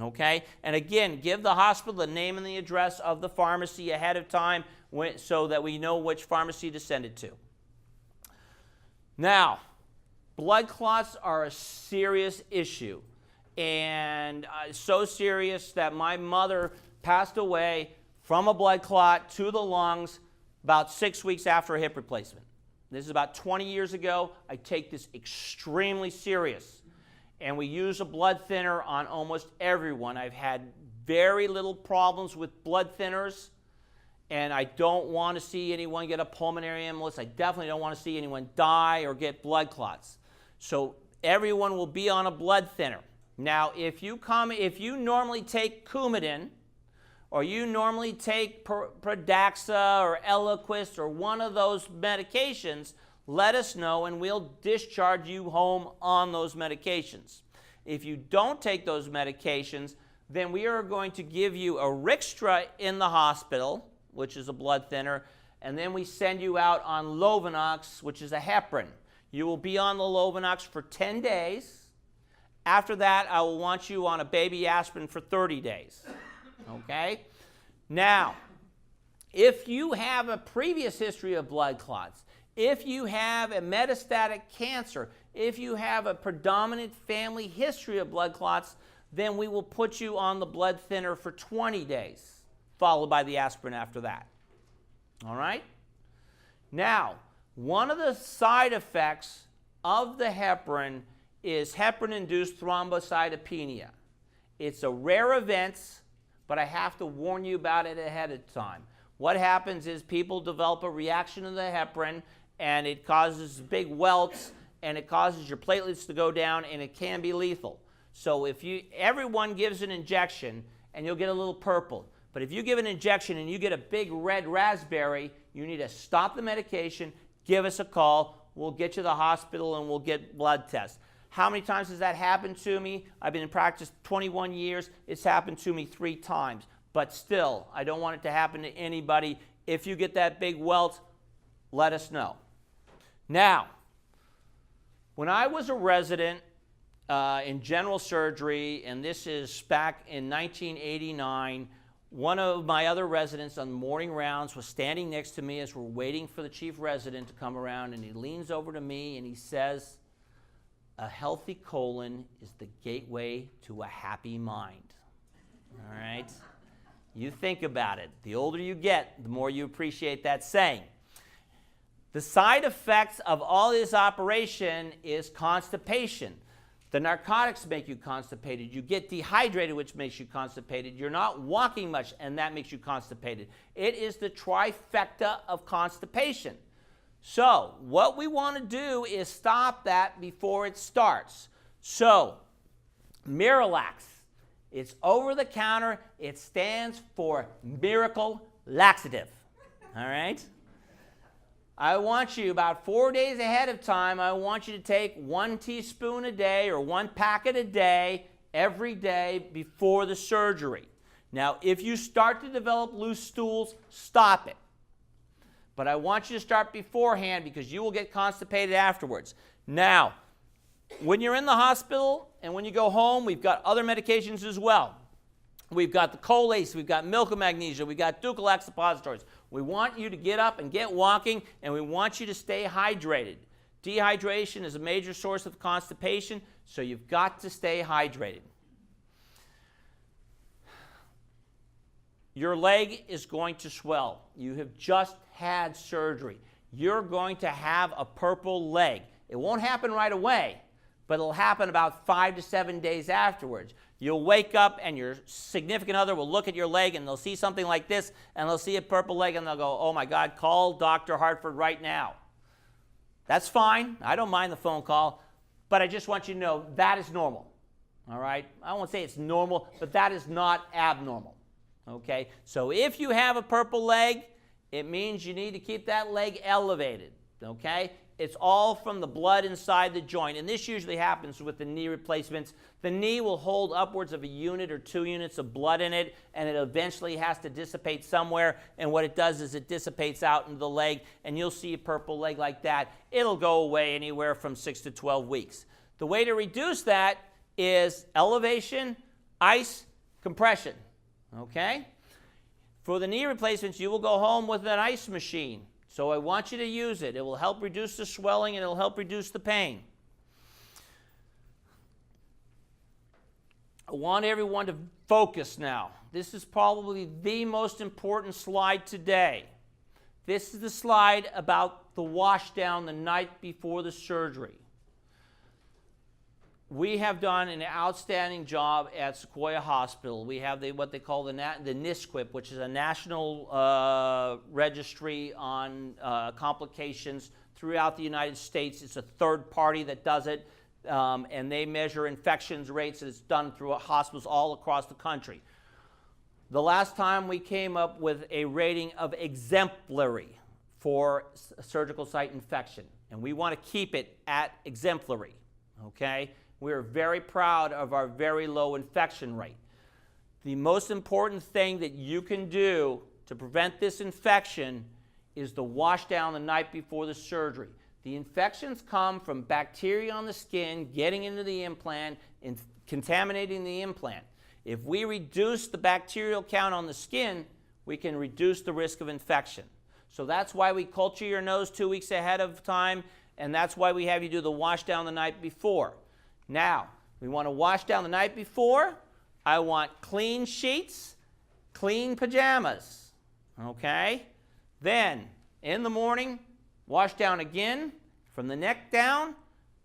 Okay? And again, give the hospital the name and the address of the pharmacy ahead of time so that we know which pharmacy to send it to. Now, blood clots are a serious issue. And so serious that my mother passed away from a blood clot to the lungs about 6 weeks after a hip replacement. This is about 20 years ago. I take this extremely serious. And we use a blood thinner on almost everyone. I've had very little problems with blood thinners, and I don't want to see anyone get a pulmonary embolus. I definitely don't want to see anyone die or get blood clots. So everyone will be on a blood thinner. Now, if you normally take Coumadin, or you normally take Pradaxa or Eliquis or one of those medications, let us know and we'll discharge you home on those medications. If you don't take those medications, then we are going to give you a Rixtra in the hospital, which is a blood thinner, and then we send you out on Lovenox, which is a heparin. You will be on the Lovenox for 10 days. After that, I will want you on a baby aspirin for 30 days. Okay? Now, if you have a previous history of blood clots, if you have a metastatic cancer, if you have a predominant family history of blood clots, then we will put you on the blood thinner for 20 days, followed by the aspirin after that. All right? Now, one of the side effects of the heparin is heparin-induced thrombocytopenia. It's a rare event, but I have to warn you about it ahead of time. What happens is people develop a reaction to the heparin, and it causes big welts, and it causes your platelets to go down, and it can be lethal. So everyone gives an injection, and you'll get a little purple. But if you give an injection and you get a big red raspberry, you need to stop the medication, give us a call, we'll get you to the hospital, and we'll get blood tests. How many times has that happened to me? I've been in practice 21 years. It's happened to me 3 times. But still, I don't want it to happen to anybody. If you get that big welt, let us know. Now, when I was a resident in general surgery, and this is back in 1989, one of my other residents on morning rounds was standing next to me as we're waiting for the chief resident to come around, and he leans over to me and he says, "A healthy colon is the gateway to a happy mind." All right? You think about it. The older you get, the more you appreciate that saying. The side effects of all this operation is constipation. The narcotics make you constipated. You get dehydrated, which makes you constipated. You're not walking much, and that makes you constipated. It is the trifecta of constipation. So what we want to do is stop that before it starts. So Miralax, it's over the counter. It stands for miracle laxative. All right? I want you about 4 days ahead of time, I want you to take 1 teaspoon a day or 1 packet a day every day before the surgery. Now, if you start to develop loose stools, stop it. But I want you to start beforehand because you will get constipated afterwards. Now, when you're in the hospital and when you go home, we've got other medications as well. We've got the Colace, we've got milk of magnesia, we've got Dulcolax suppositories. We want you to get up and get walking, and we want you to stay hydrated. Dehydration is a major source of constipation, so you've got to stay hydrated. Your leg is going to swell. You have just had surgery. You're going to have a purple leg. It won't happen right away, but it'll happen about 5 to 7 days afterwards. You'll wake up and your significant other will look at your leg and they'll see something like this and they'll see a purple leg and they'll go, oh my God, call Dr. Harford right now. That's fine. I don't mind the phone call, but I just want you to know that is normal. All right? I won't say it's normal, but that is not abnormal. Okay? So if you have a purple leg, it means you need to keep that leg elevated. Okay? It's all from the blood inside the joint, and this usually happens with the knee replacements. The knee will hold upwards of a unit or 2 units of blood in it, and it eventually has to dissipate somewhere, and what it does is it dissipates out into the leg, and you'll see a purple leg like that. It'll go away anywhere from 6 to 12 weeks. The way to reduce that is elevation, ice, compression. Okay? For the knee replacements, you will go home with an ice machine. So I want you to use it. It will help reduce the swelling and it will help reduce the pain. I want everyone to focus now. This is probably the most important slide today. This is the slide about the wash down the night before the surgery. We have done an outstanding job at Sequoia Hospital. We have what they call the NISQIP, which is a national registry on complications throughout the United States. It's a third party that does it, and they measure infections rates, and it's done through hospitals all across the country. The last time we came up with a rating of exemplary for surgical site infection, and we want to keep it at exemplary, okay? We're very proud of our very low infection rate. The most important thing that you can do to prevent this infection is the wash down the night before the surgery. The infections come from bacteria on the skin getting into the implant and contaminating the implant. If we reduce the bacterial count on the skin, we can reduce the risk of infection. So that's why we culture your nose 2 weeks ahead of time, and that's why we have you do the wash down the night before. Now, we want to wash down the night before. I want clean sheets, clean pajamas, okay? Then, in the morning, wash down again, from the neck down,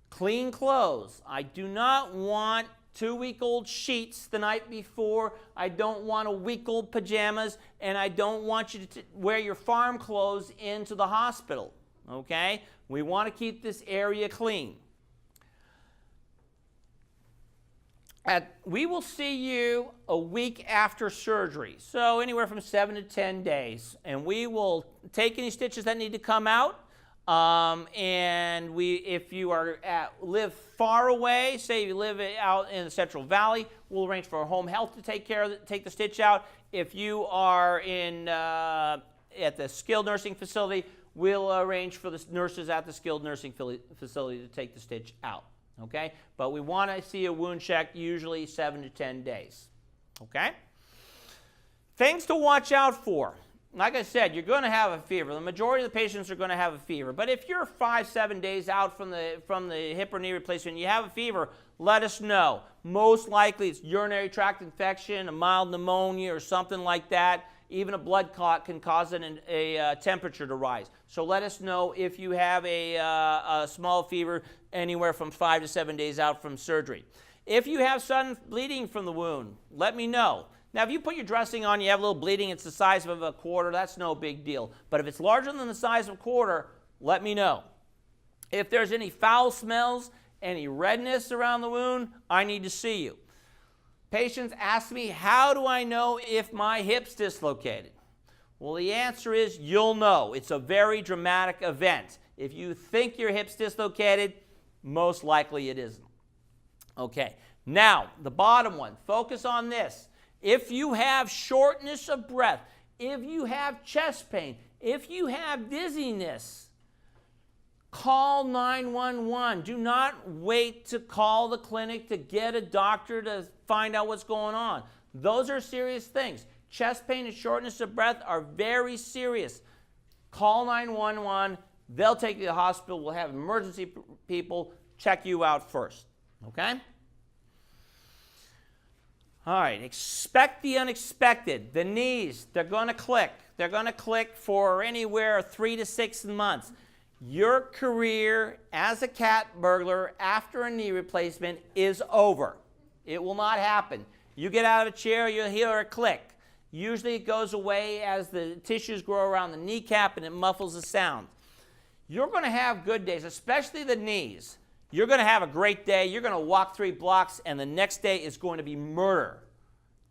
clean clothes. I do not want 2-week-old sheets the night before. I don't want a week-old pajamas, and I don't want you to wear your farm clothes into the hospital, okay? We want to keep this area clean. We will see you a week after surgery, so anywhere from 7 to 10 days. And we will take any stitches that need to come out. If you live far away, say you live out in the Central Valley, we'll arrange for home health to take the stitch out. If you are at the skilled nursing facility, we'll arrange for the nurses at the skilled nursing facility to take the stitch out. Okay? But we want to see a wound check usually 7 to 10 days. Okay? Things to watch out for. Like I said, you're going to have a fever. The majority of the patients are going to have a fever. But if you're 5-7 days out from the hip or knee replacement and you have a fever, let us know. Most likely it's urinary tract infection, a mild pneumonia, or something like that. Even a blood clot can cause a temperature to rise. So let us know if you have a small fever anywhere from 5 to 7 days out from surgery. If you have sudden bleeding from the wound, let me know. Now, if you put your dressing on, you have a little bleeding, it's the size of a quarter, that's no big deal. But if it's larger than the size of a quarter, let me know. If there's any foul smells, any redness around the wound, I need to see you. Patients ask me, how do I know if my hip's dislocated? Well, the answer is you'll know. It's a very dramatic event. If you think your hip's dislocated, most likely it isn't. Okay, now the bottom one, focus on this. If you have shortness of breath, if you have chest pain, if you have dizziness, call 911. Do not wait to call the clinic to get a doctor to find out what's going on. Those are serious things. Chest pain and shortness of breath are very serious. Call 911. They'll take you to the hospital. We'll have emergency people check you out first. Okay? All right, expect the unexpected. The knees, they're going to click. They're going to click for anywhere 3 to 6 months. Your career as a cat burglar after a knee replacement is over. It will not happen. You get out of a chair, you'll hear a click. Usually it goes away as the tissues grow around the kneecap and it muffles the sound. You're going to have good days, especially the knees. You're going to have a great day. You're going to walk 3 blocks, and the next day is going to be murder.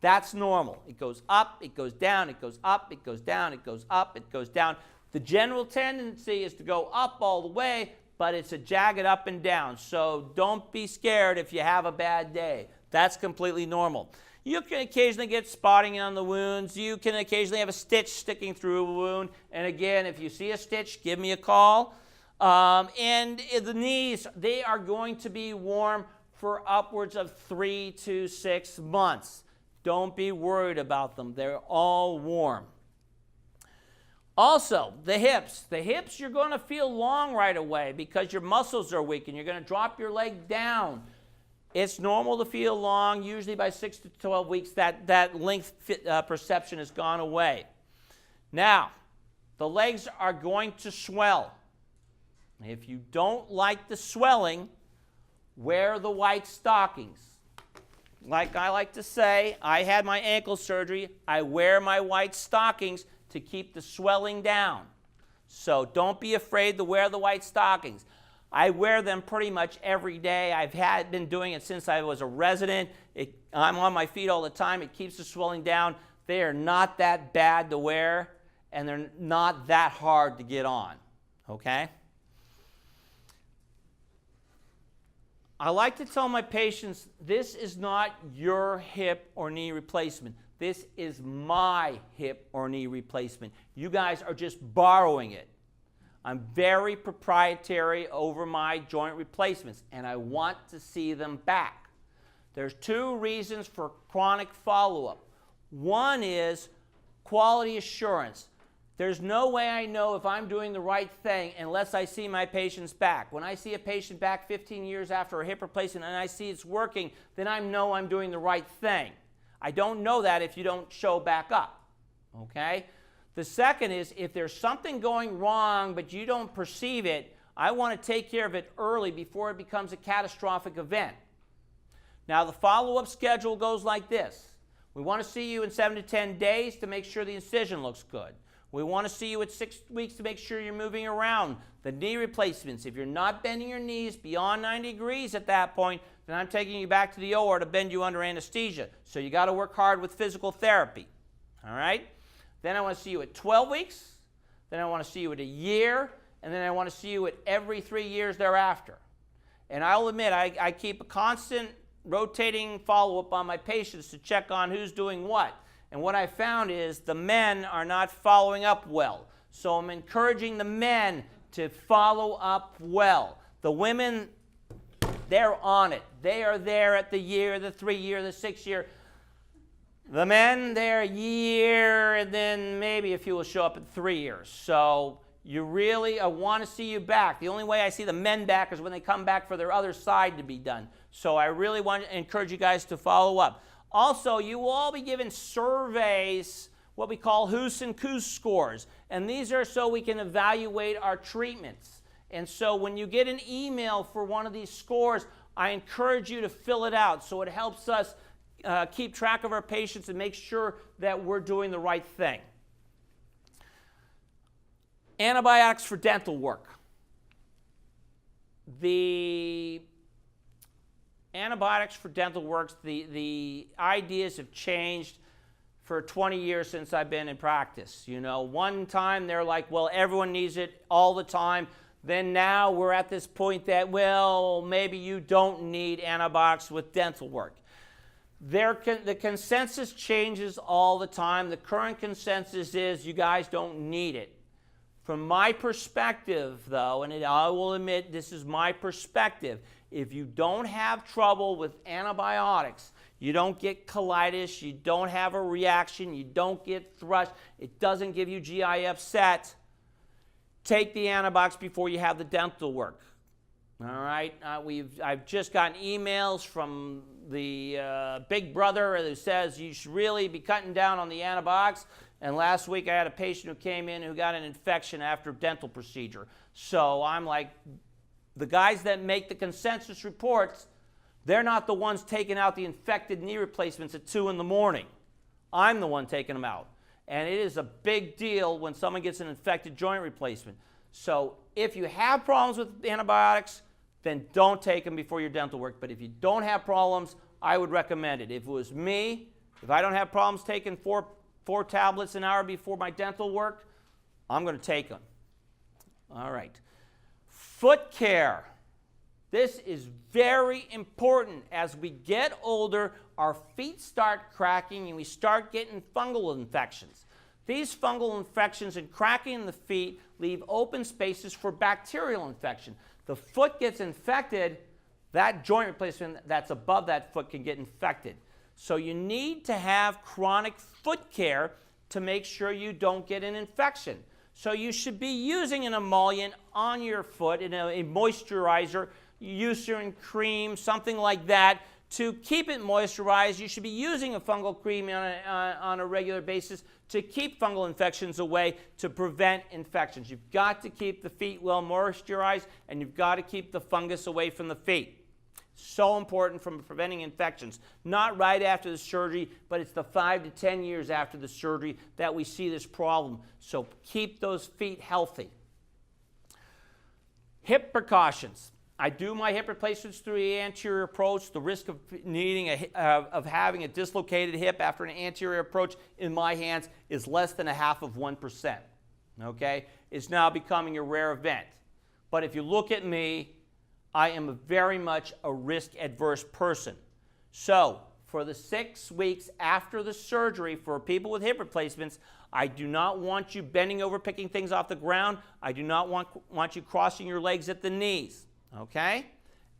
That's normal. It goes up, it goes down, it goes up, it goes down, it goes up, it goes down. The general tendency is to go up all the way, but it's a jagged up and down. So don't be scared if you have a bad day. That's completely normal. You can occasionally get spotting on the wounds. You can occasionally have a stitch sticking through a wound. And again, if you see a stitch, give me a call. And the knees, they are going to be warm for upwards of 3 to 6 months. Don't be worried about them. They're all warm. Also, the hips. The hips you're going to feel long right away because your muscles are weak and you're going to drop your leg down. It's normal to feel long. Usually by 6 to 12 weeks, that length perception has gone away. Now, the legs are going to swell. If you don't like the swelling, wear the white stockings. Like I like to say, I had my ankle surgery. I wear my white stockings to keep the swelling down. So don't be afraid to wear the white stockings. I wear them pretty much every day. I've been doing it since I was a resident. I'm on my feet all the time. It keeps the swelling down. They are not that bad to wear, and they're not that hard to get on. Okay? I like to tell my patients, this is not your hip or knee replacement. This is my hip or knee replacement. You guys are just borrowing it. I'm very proprietary over my joint replacements, and I want to see them back. There's 2 reasons for chronic follow-up. One is quality assurance. There's no way I know if I'm doing the right thing unless I see my patients back. When I see a patient back 15 years after a hip replacement and I see it's working, then I know I'm doing the right thing. I don't know that if you don't show back up. Okay? The second is if there's something going wrong but you don't perceive it, I want to take care of it early before it becomes a catastrophic event. Now the follow-up schedule goes like this. We want to see you in 7 to 10 days to make sure the incision looks good. We want to see you at 6 weeks to make sure you're moving around. The knee replacements, if you're not bending your knees beyond 90 degrees at that point, then I'm taking you back to the OR to bend you under anesthesia. So you got to work hard with physical therapy. All right? Then I want to see you at 12 weeks. Then I want to see you at a year. And then I want to see you at every 3 years thereafter. And I'll admit, I keep a constant rotating follow-up on my patients to check on who's doing what. And what I found is the men are not following up well. So I'm encouraging the men to follow up well. The women, they're on it. They are there at the year, the 3 year, the 6 year. The men, they're a year, and then maybe a few will show up at 3 years. So you really want to see you back. The only way I see the men back is when they come back for their other side to be done. So I really want to encourage you guys to follow up. Also, you will all be given surveys, what we call Hoos and Coos scores. And these are so we can evaluate our treatments. And so when you get an email for one of these scores, I encourage you to fill it out so it helps us keep track of our patients and make sure that we're doing the right thing. Antibiotics for dental work. The antibiotics for dental work, the ideas have changed for 20 years since I've been in practice. You know, one time they're like, well, everyone needs it all the time. Then now we're at this point that, well, maybe you don't need antibiotics with dental work. The consensus changes all the time. The current consensus is you guys don't need it. From my perspective, though, and I will admit this is my perspective, if you don't have trouble with antibiotics, you don't get colitis, you don't have a reaction, you don't get thrush, it doesn't give you GI upset, take the antibiotics before you have the dental work. All right? I've just gotten emails from the big brother who says you should really be cutting down on the antibiotics. And last week I had a patient who came in who got an infection after a dental procedure. So I'm like, the guys that make the consensus reports, they're not the ones taking out the infected knee replacements at 2 in the morning. I'm the one taking them out. And it is a big deal when someone gets an infected joint replacement. So if you have problems with antibiotics, then don't take them before your dental work. But if you don't have problems, I would recommend it. If it was me, if I don't have problems taking four tablets an hour before my dental work, I'm going to take them. All right. Foot care. This is very important. As we get older, our feet start cracking and we start getting fungal infections. These fungal infections and cracking in the feet leave open spaces for bacterial infection. The foot gets infected, that joint replacement that's above that foot can get infected. So you need to have chronic foot care to make sure you don't get an infection. So you should be using an emollient on your foot, a moisturizer, Eucerin cream, something like that. To keep it moisturized, you should be using a fungal cream on a regular basis to keep fungal infections away, to prevent infections. You've got to keep the feet well moisturized, and you've got to keep the fungus away from the feet. So important from preventing infections. Not right after the surgery, but it's the 5 to 10 years after the surgery that we see this problem. So keep those feet healthy. Hip precautions. I do my hip replacements through the anterior approach. The risk of having a dislocated hip after an anterior approach in my hands is less than 0.5%. Okay? It's now becoming a rare event. But if you look at me, I am very much a risk-adverse person. So, for the 6 weeks after the surgery for people with hip replacements, I do not want you bending over picking things off the ground. I do not want you crossing your legs at the knees. Okay?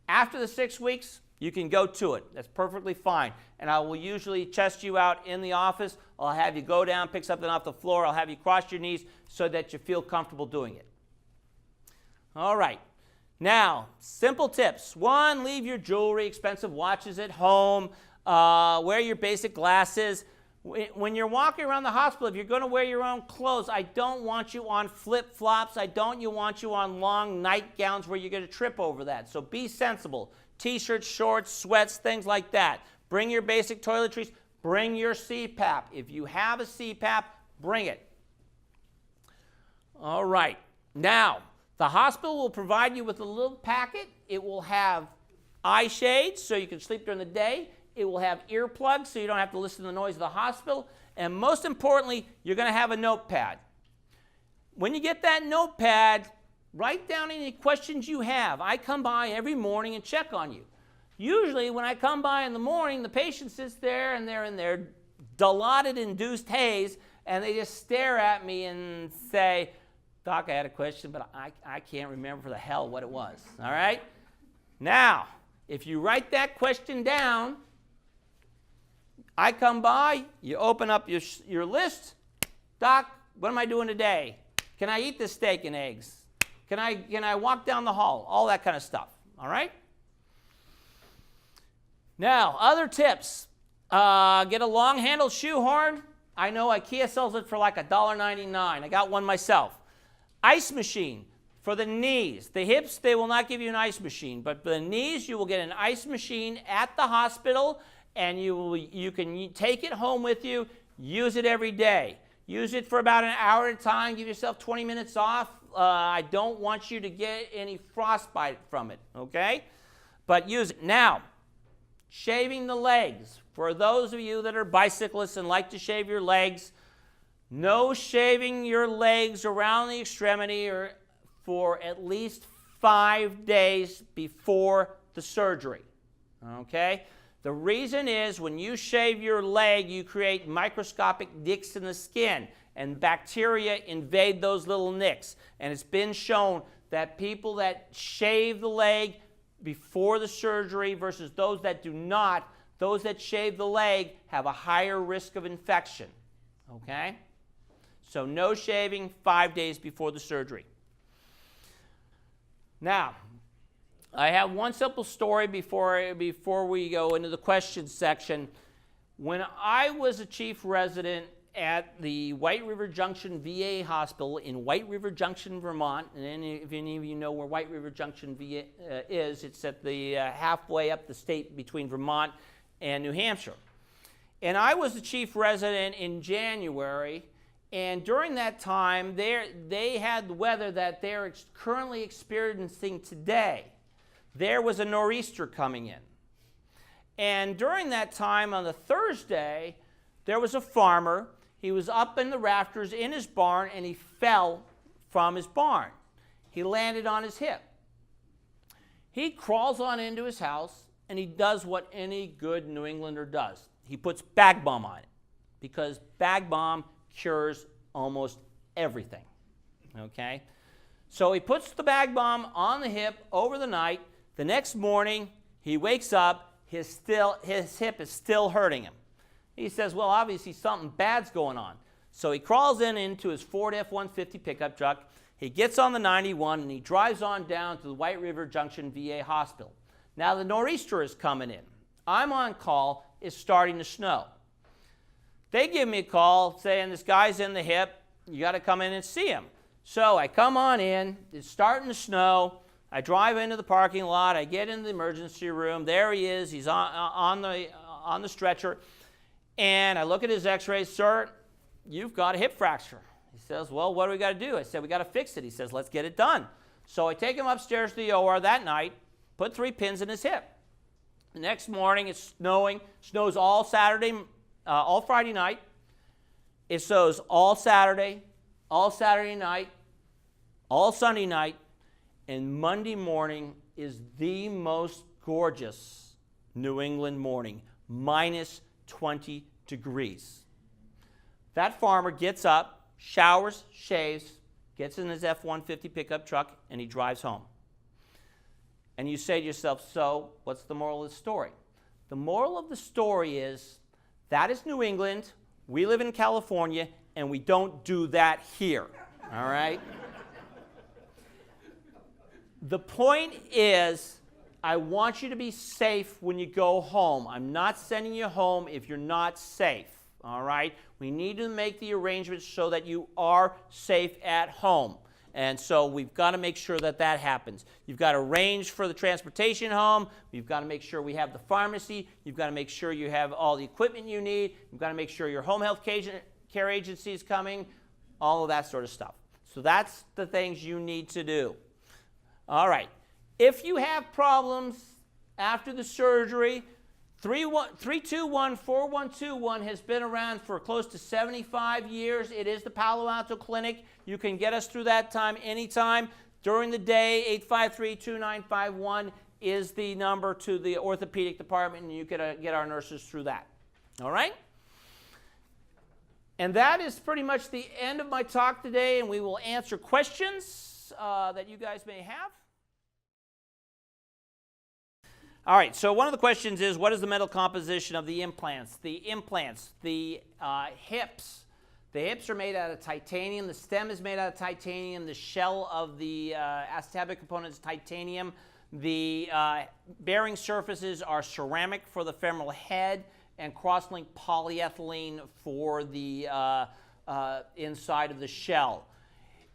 After the 6 weeks, you can go to it. That's perfectly fine. And I will usually test you out in the office. I'll have you go down, pick something off the floor. I'll have you cross your knees so that you feel comfortable doing it. All right. Now, simple tips. 1, leave your jewelry, expensive watches at home. Wear your basic glasses. When you're walking around the hospital, if you're going to wear your own clothes, I don't want you on flip-flops. I don't want you on long nightgowns where you're going to trip over that. So be sensible. T-shirts, shorts, sweats, things like that. Bring your basic toiletries. Bring your CPAP. If you have a CPAP, bring it. All right. Now, the hospital will provide you with a little packet. It will have eye shades so you can sleep during the day. It will have earplugs so you don't have to listen to the noise of the hospital. And most importantly, you're going to have a notepad. When you get that notepad, write down any questions you have. I come by every morning and check on you. Usually when I come by in the morning, the patient sits there and they're in their dilaudid induced haze and they just stare at me and say, Doc, I had a question, but I can't remember for the hell what it was. All right? Now, if you write that question down, I come by, you open up your list. Doc, what am I doing today? Can I eat this steak and eggs? Can I walk down the hall? All that kind of stuff. All right? Now, other tips. Get a long-handled shoehorn. I know IKEA sells it for like $1.99. I got one myself. Ice machine for the knees. The hips, they will not give you an ice machine. But for the knees, you will get an ice machine at the hospital, and you can take it home with you. Use it every day. Use it for about an hour at a time. Give yourself 20 minutes off. I don't want you to get any frostbite from it, okay? But use it. Now, Shaving the legs. For those of you that are bicyclists and like to shave your legs, no shaving your legs around the extremity or for at least 5 days before the surgery. Okay? The reason is when you shave your leg, you create microscopic nicks in the skin, and bacteria invade those little nicks. And it's been shown that people that shave the leg before the surgery versus those that do not, those that shave the leg have a higher risk of infection. Okay? So no shaving 5 days before the surgery. Now, I have one simple story before we go into the questions section. When I was a chief resident at the White River Junction VA Hospital in White River Junction, Vermont, and if any of you know where White River Junction VA is, it's at the halfway up the state between Vermont and New Hampshire. And I was the chief resident in January, and during that time, they had the weather that they're currently experiencing today. There was a nor'easter coming in. And during that time, on the Thursday, there was a farmer. He was up in the rafters in his barn, and he fell from his barn. He landed on his hip. He crawls on into his house, and he does what any good New Englander does. He puts bag balm on it, because bag balm cures almost everything. Okay? So he puts the bag balm on the hip over the night. The next morning, he wakes up, his hip is still hurting him. He says, well, obviously something bad's going on. So he crawls into his Ford F-150 pickup truck. He gets on the 91, and he drives on down to the White River Junction VA Hospital. Now the nor'easter is coming in. I'm on call. It's starting to snow. They give me a call saying this guy's in the hip. You got to come in and see him. So I come on in. It's starting to snow. I drive into the parking lot. I get into the emergency room. There he is. He's on the stretcher. And I look at his x-rays. Sir, you've got a hip fracture. He says, well, what do we got to do? I said, we got to fix it. He says, let's get it done. So I take him upstairs to the OR that night, put 3 pins in his hip. The next morning, it's snowing. Snows all Friday night. It snows all Saturday night, all Sunday night, and Monday morning is the most gorgeous New England morning, minus 20 degrees. That farmer gets up, showers, shaves, gets in his F-150 pickup truck, and he drives home. And you say to yourself, so what's the moral of the story? The moral of the story is that is New England, we live in California, and we don't do that here, all right? The point is, I want you to be safe when you go home. I'm not sending you home if you're not safe, all right? We need to make the arrangements so that you are safe at home. And so we've got to make sure that that happens. You've got to arrange for the transportation home. You've got to make sure we have the pharmacy. You've got to make sure you have all the equipment you need. You've got to make sure your home health care agency is coming, all of that sort of stuff. So that's the things you need to do. All right. If you have problems after the surgery, 321-4121 has been around for close to 75 years. It is the Palo Alto Clinic. You can get us through that time anytime. During the day, 853-2951 is the number to the orthopedic department, and you can get our nurses through that. All right? And that is pretty much the end of my talk today, and we will answer questions that you guys may have. All right, so one of the questions is, what is the metal composition of the implants? The hips. The hips are made out of titanium. The stem is made out of titanium. The shell of the acetabulum component is titanium. The bearing surfaces are ceramic for the femoral head and cross-linked polyethylene for the inside of the shell.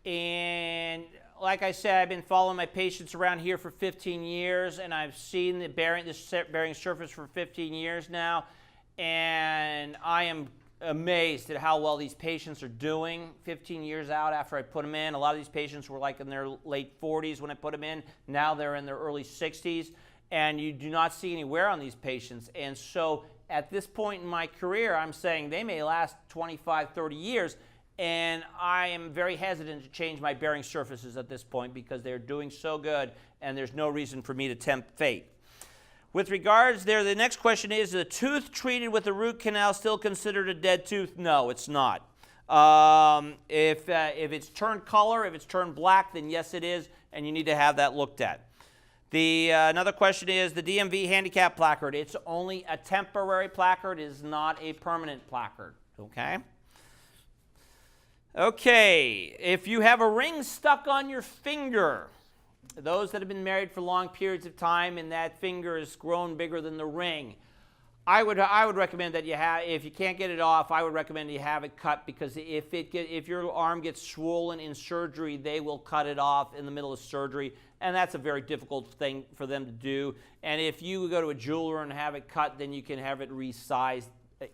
And like I said, I've been following my patients around here for 15 years, and I've seen this bearing surface for 15 years now, and I am amazed at how well these patients are doing 15 years out after I put them in. A lot of these patients were like in their late 40s when I put them in. Now they're in their early 60s, and you do not see any wear on these patients. And so at this point in my career, I'm saying they may last 25, 30 years, and I am very hesitant to change my bearing surfaces at this point because they're doing so good, and there's no reason for me to tempt fate. With regards there, the next question is a tooth treated with a root canal still considered a dead tooth? No, it's not. If it's turned color, if it's turned black, then yes, it is, and you need to have that looked at. Another question is the DMV handicap placard. It's only a temporary placard. It is not a permanent placard, okay? Okay, if you have a ring stuck on your finger, those that have been married for long periods of time and that finger has grown bigger than the ring, I would recommend that you have, if you can't get it off, I would recommend you have it cut, because if your arm gets swollen in surgery, they will cut it off in the middle of surgery, and that's a very difficult thing for them to do. And if you go to a jeweler and have it cut, then you can have it resized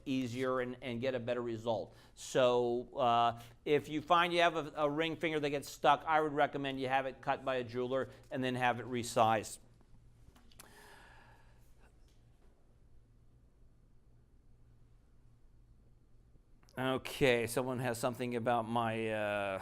easier and get a better result. So if you find you have a ring finger that gets stuck, I would recommend you have it cut by a jeweler and then have it resized. Okay, someone has something about my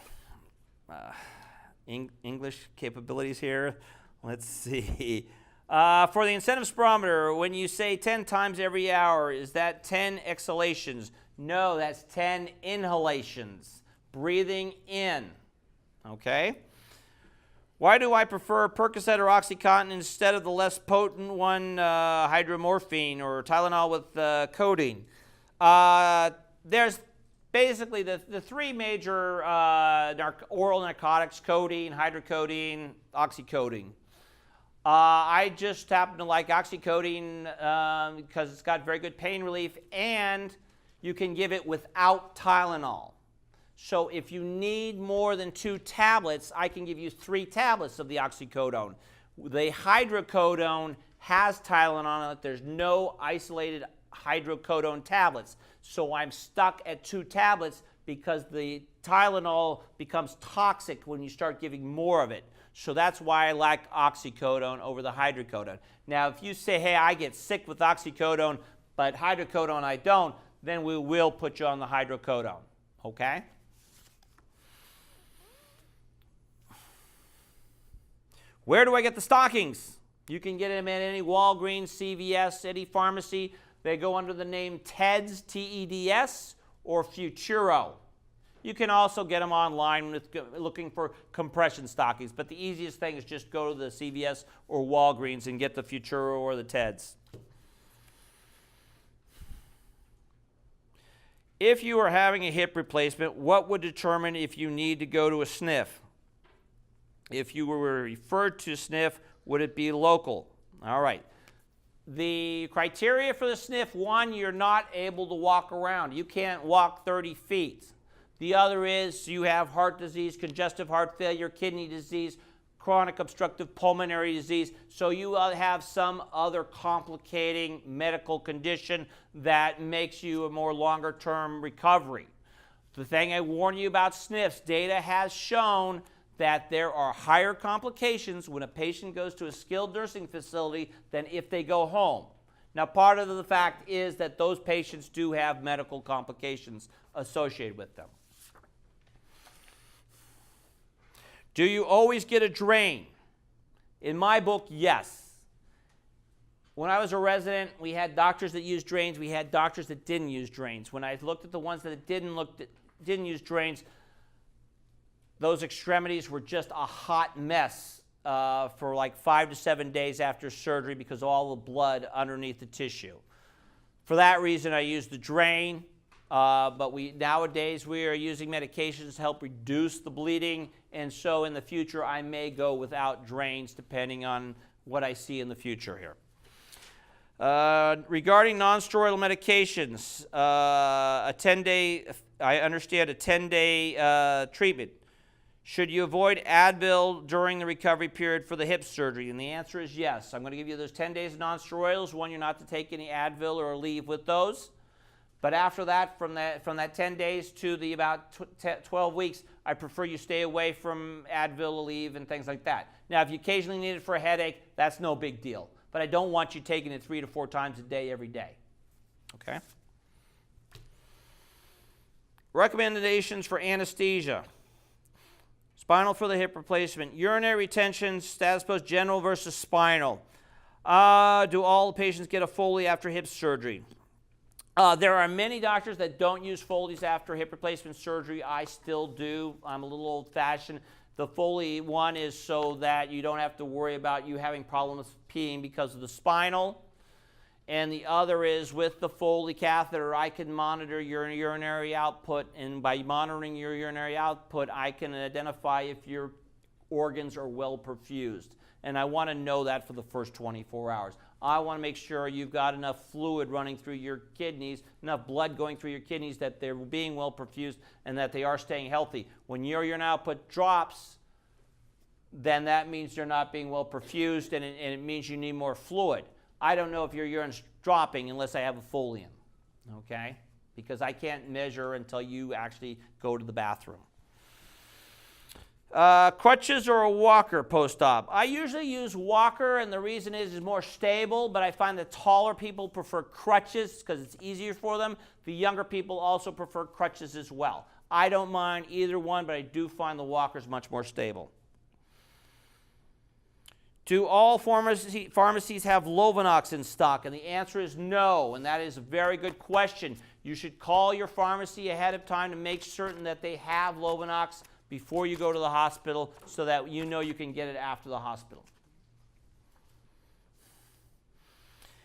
English capabilities here. Let's see. For the incentive spirometer, when you say 10 times every hour, is that 10 exhalations? No, that's 10 inhalations. Breathing in. Okay? Why do I prefer Percocet or OxyContin instead of the less potent one, hydromorphine or Tylenol with codeine? There's basically the three major oral narcotics: codeine, hydrocodone, oxycodone. I just happen to like oxycodone because it's got very good pain relief, and you can give it without Tylenol. So if you need more than 2 tablets, I can give you 3 tablets of the oxycodone. The hydrocodone has Tylenol on it. There's no isolated hydrocodone tablets. So I'm stuck at 2 tablets because the Tylenol becomes toxic when you start giving more of it. So that's why I like oxycodone over the hydrocodone. Now, if you say, hey, I get sick with oxycodone, but hydrocodone I don't, then we will put you on the hydrocodone, okay? Where do I get the stockings? You can get them at any Walgreens, CVS, any pharmacy. They go under the name TEDS, T-E-D-S, or Futuro. You can also get them online with looking for compression stockings, but the easiest thing is just go to the CVS or Walgreens and get the Futuro or the TEDS. If you are having a hip replacement, what would determine if you need to go to a sniff? If you were referred to sniff, would it be local? All right. The criteria for the sniff: 1, you're not able to walk around. You can't walk 30 feet. The other is you have heart disease, congestive heart failure, kidney disease, chronic obstructive pulmonary disease, so you have some other complicating medical condition that makes you a more longer-term recovery. The thing I warn you about sniffs, data has shown that there are higher complications when a patient goes to a skilled nursing facility than if they go home. Now, part of the fact is that those patients do have medical complications associated with them. Do you always get a drain? In my book, yes. When I was a resident, we had doctors that used drains. We had doctors that didn't use drains. When I looked at the ones that didn't use drains, those extremities were just a hot mess for like 5 to 7 days after surgery because of all the blood underneath the tissue. For that reason, I used the drain. But nowadays we are using medications to help reduce the bleeding, and so in the future I may go without drains depending on what I see in the future here. Regarding non-steroidal medications, I understand a 10-day treatment. Should you avoid Advil during the recovery period for the hip surgery? And the answer is yes. I'm going to give you those 10 days of non-steroidals. 1, you're not to take any Advil or leave with those. But after that, from that 10 days to the about 12 weeks, I prefer you stay away from Advil, Aleve, and things like that. Now, if you occasionally need it for a headache, that's no big deal. but I don't want you taking it 3 to 4 times a day every day. Okay? Recommendations for anesthesia. Spinal for the hip replacement. Urinary retention, status post general versus spinal. Do all patients get a Foley after hip surgery? There are many doctors that don't use Foleys after hip replacement surgery. I still do. I'm a little old-fashioned. The Foley one is so that you don't have to worry about you having problems peeing because of the spinal. And the other is with the Foley catheter, I can monitor your urinary output, and by monitoring your urinary output, I can identify if your organs are well perfused. And I want to know that for the first 24 hours. I want to make sure you've got enough fluid running through your kidneys, enough blood going through your kidneys that they're being well perfused and that they are staying healthy. When your urine output drops, then that means you're not being well perfused, and it means you need more fluid. I don't know if your urine's dropping unless I have a Foley in, okay? Because I can't measure until you actually go to the bathroom. Crutches or a walker post-op? I usually use walker, and the reason is it's more stable, but I find that taller people prefer crutches because it's easier for them. The younger people also prefer crutches as well. I don't mind either one, but I do find the walker's much more stable. Do all pharmacies have Lovenox in stock? And the answer is no, and that is a very good question. You should call your pharmacy ahead of time to make certain that they have Lovenox before you go to the hospital so that you know you can get it after the hospital.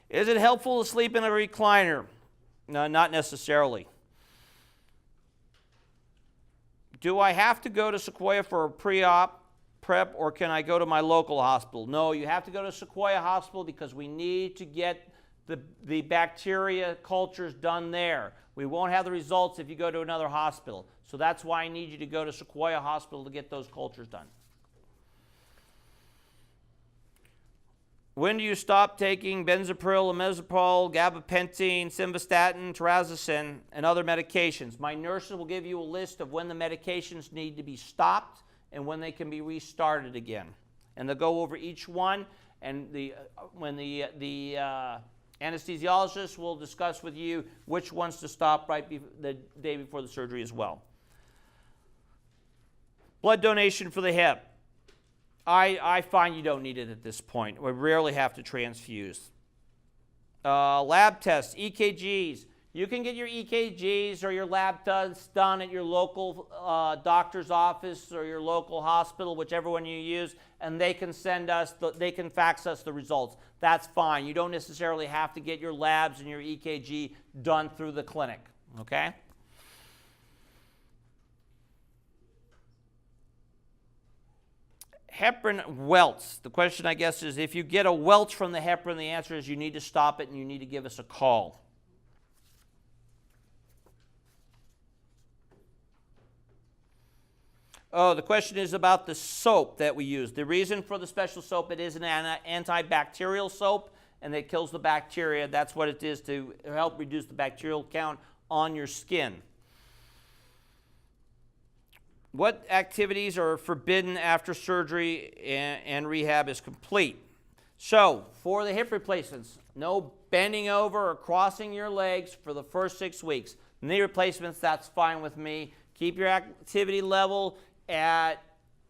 Is it helpful to sleep in a recliner? No, not necessarily. Do I have to go to Sequoia for a pre-op prep, or can I go to my local hospital? No, you have to go to Sequoia Hospital because we need to get the bacteria cultures done there. We won't have the results if you go to another hospital. So that's why I need you to go to Sequoia Hospital to get those cultures done. When do you stop taking benzapril, imezapyl, gabapentin, simvastatin, terazosin, and other medications? My nurses will give you a list of when the medications need to be stopped and when they can be restarted again. And they'll go over each one, and when the anesthesiologist will discuss with you which ones to stop the day before the surgery as well. Blood donation for the hip. I find you don't need it at this point. We rarely have to transfuse. Lab tests, EKGs. You can get your EKGs or your lab tests done at your local doctor's office or your local hospital, whichever one you use, and they can they can fax us the results. That's fine. You don't necessarily have to get your labs and your EKG done through the clinic, okay? Heparin welts. The question, I guess, is if you get a welt from the heparin, the answer is you need to stop it and you need to give us a call. Oh, the question is about the soap that we use. The reason for the special soap, it is an antibacterial soap, and it kills the bacteria. That's what it is, to help reduce the bacterial count on your skin. What activities are forbidden after surgery and rehab is complete? So, for the hip replacements, no bending over or crossing your legs for the first 6 weeks. Knee replacements, that's fine with me. Keep your activity level at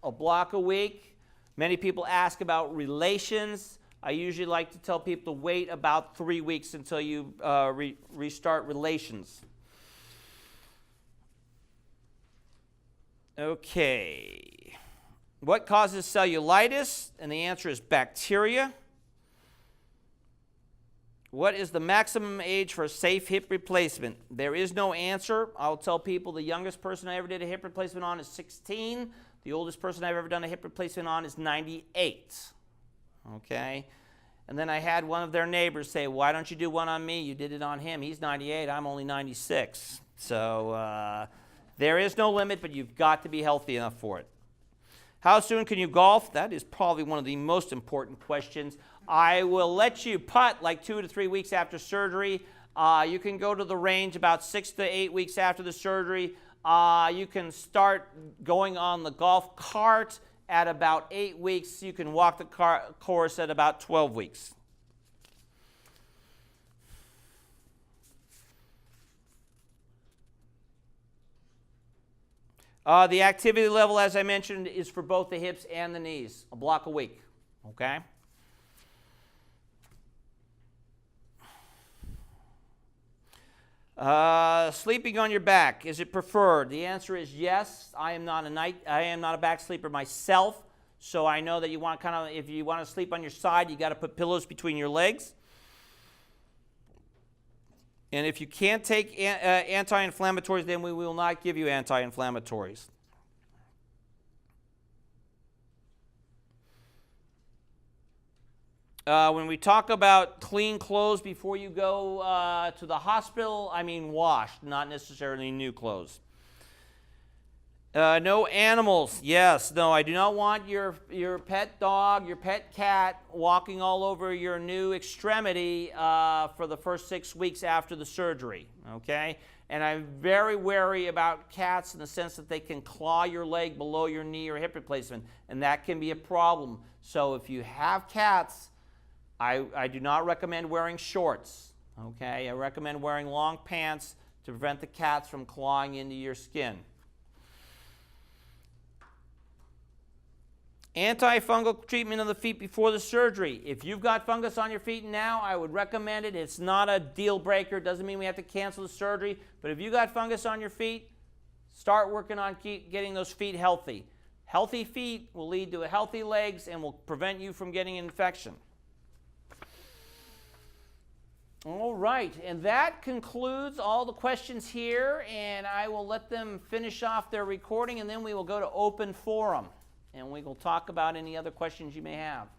a block a week. Many people ask about relations. I usually like to tell people to wait about 3 weeks until you restart relations. Okay. What causes cellulitis? And the answer is bacteria. What is the maximum age for a safe hip replacement? There is no answer. I'll tell people the youngest person I ever did a hip replacement on is 16. The oldest person I've ever done a hip replacement on is 98. Okay? And then I had one of their neighbors say, why don't you do one on me? You did it on him. He's 98. I'm only 96. So there is no limit, but you've got to be healthy enough for it. How soon can you golf? That is probably one of the most important questions. I will let you putt like 2 to 3 weeks after surgery. You can go to the range about 6 to 8 weeks after the surgery. You can start going on the golf cart at about 8 weeks. You can walk the course at about 12 weeks. The activity level, as I mentioned, is for both the hips and the knees, a block a week, okay? Sleeping on your back, is it preferred? The answer is yes. I am not a back sleeper myself, so I know that you want if you want to sleep on your side, you got to put pillows between your legs. And if you can't take anti-inflammatories, then we will not give you anti-inflammatories. When we talk about clean clothes before you go to the hospital, I mean washed, not necessarily new clothes. No animals. Yes. No, I do not want your pet dog, your pet cat walking all over your new extremity for the first 6 weeks after the surgery. Okay? And I'm very wary about cats in the sense that they can claw your leg below your knee or hip replacement, and that can be a problem. So if you have cats, I do not recommend wearing shorts. Okay? I recommend wearing long pants to prevent the cats from clawing into your skin. Antifungal treatment of the feet before the surgery. If you've got fungus on your feet now, I would recommend it. It's not a deal breaker. It doesn't mean we have to cancel the surgery. But if you got fungus on your feet, start working on getting those feet healthy. Healthy feet will lead to healthy legs and will prevent you from getting an infection. All right, and that concludes all the questions here, and I will let them finish off their recording, and then we will go to open forum. And we will talk about any other questions you may have.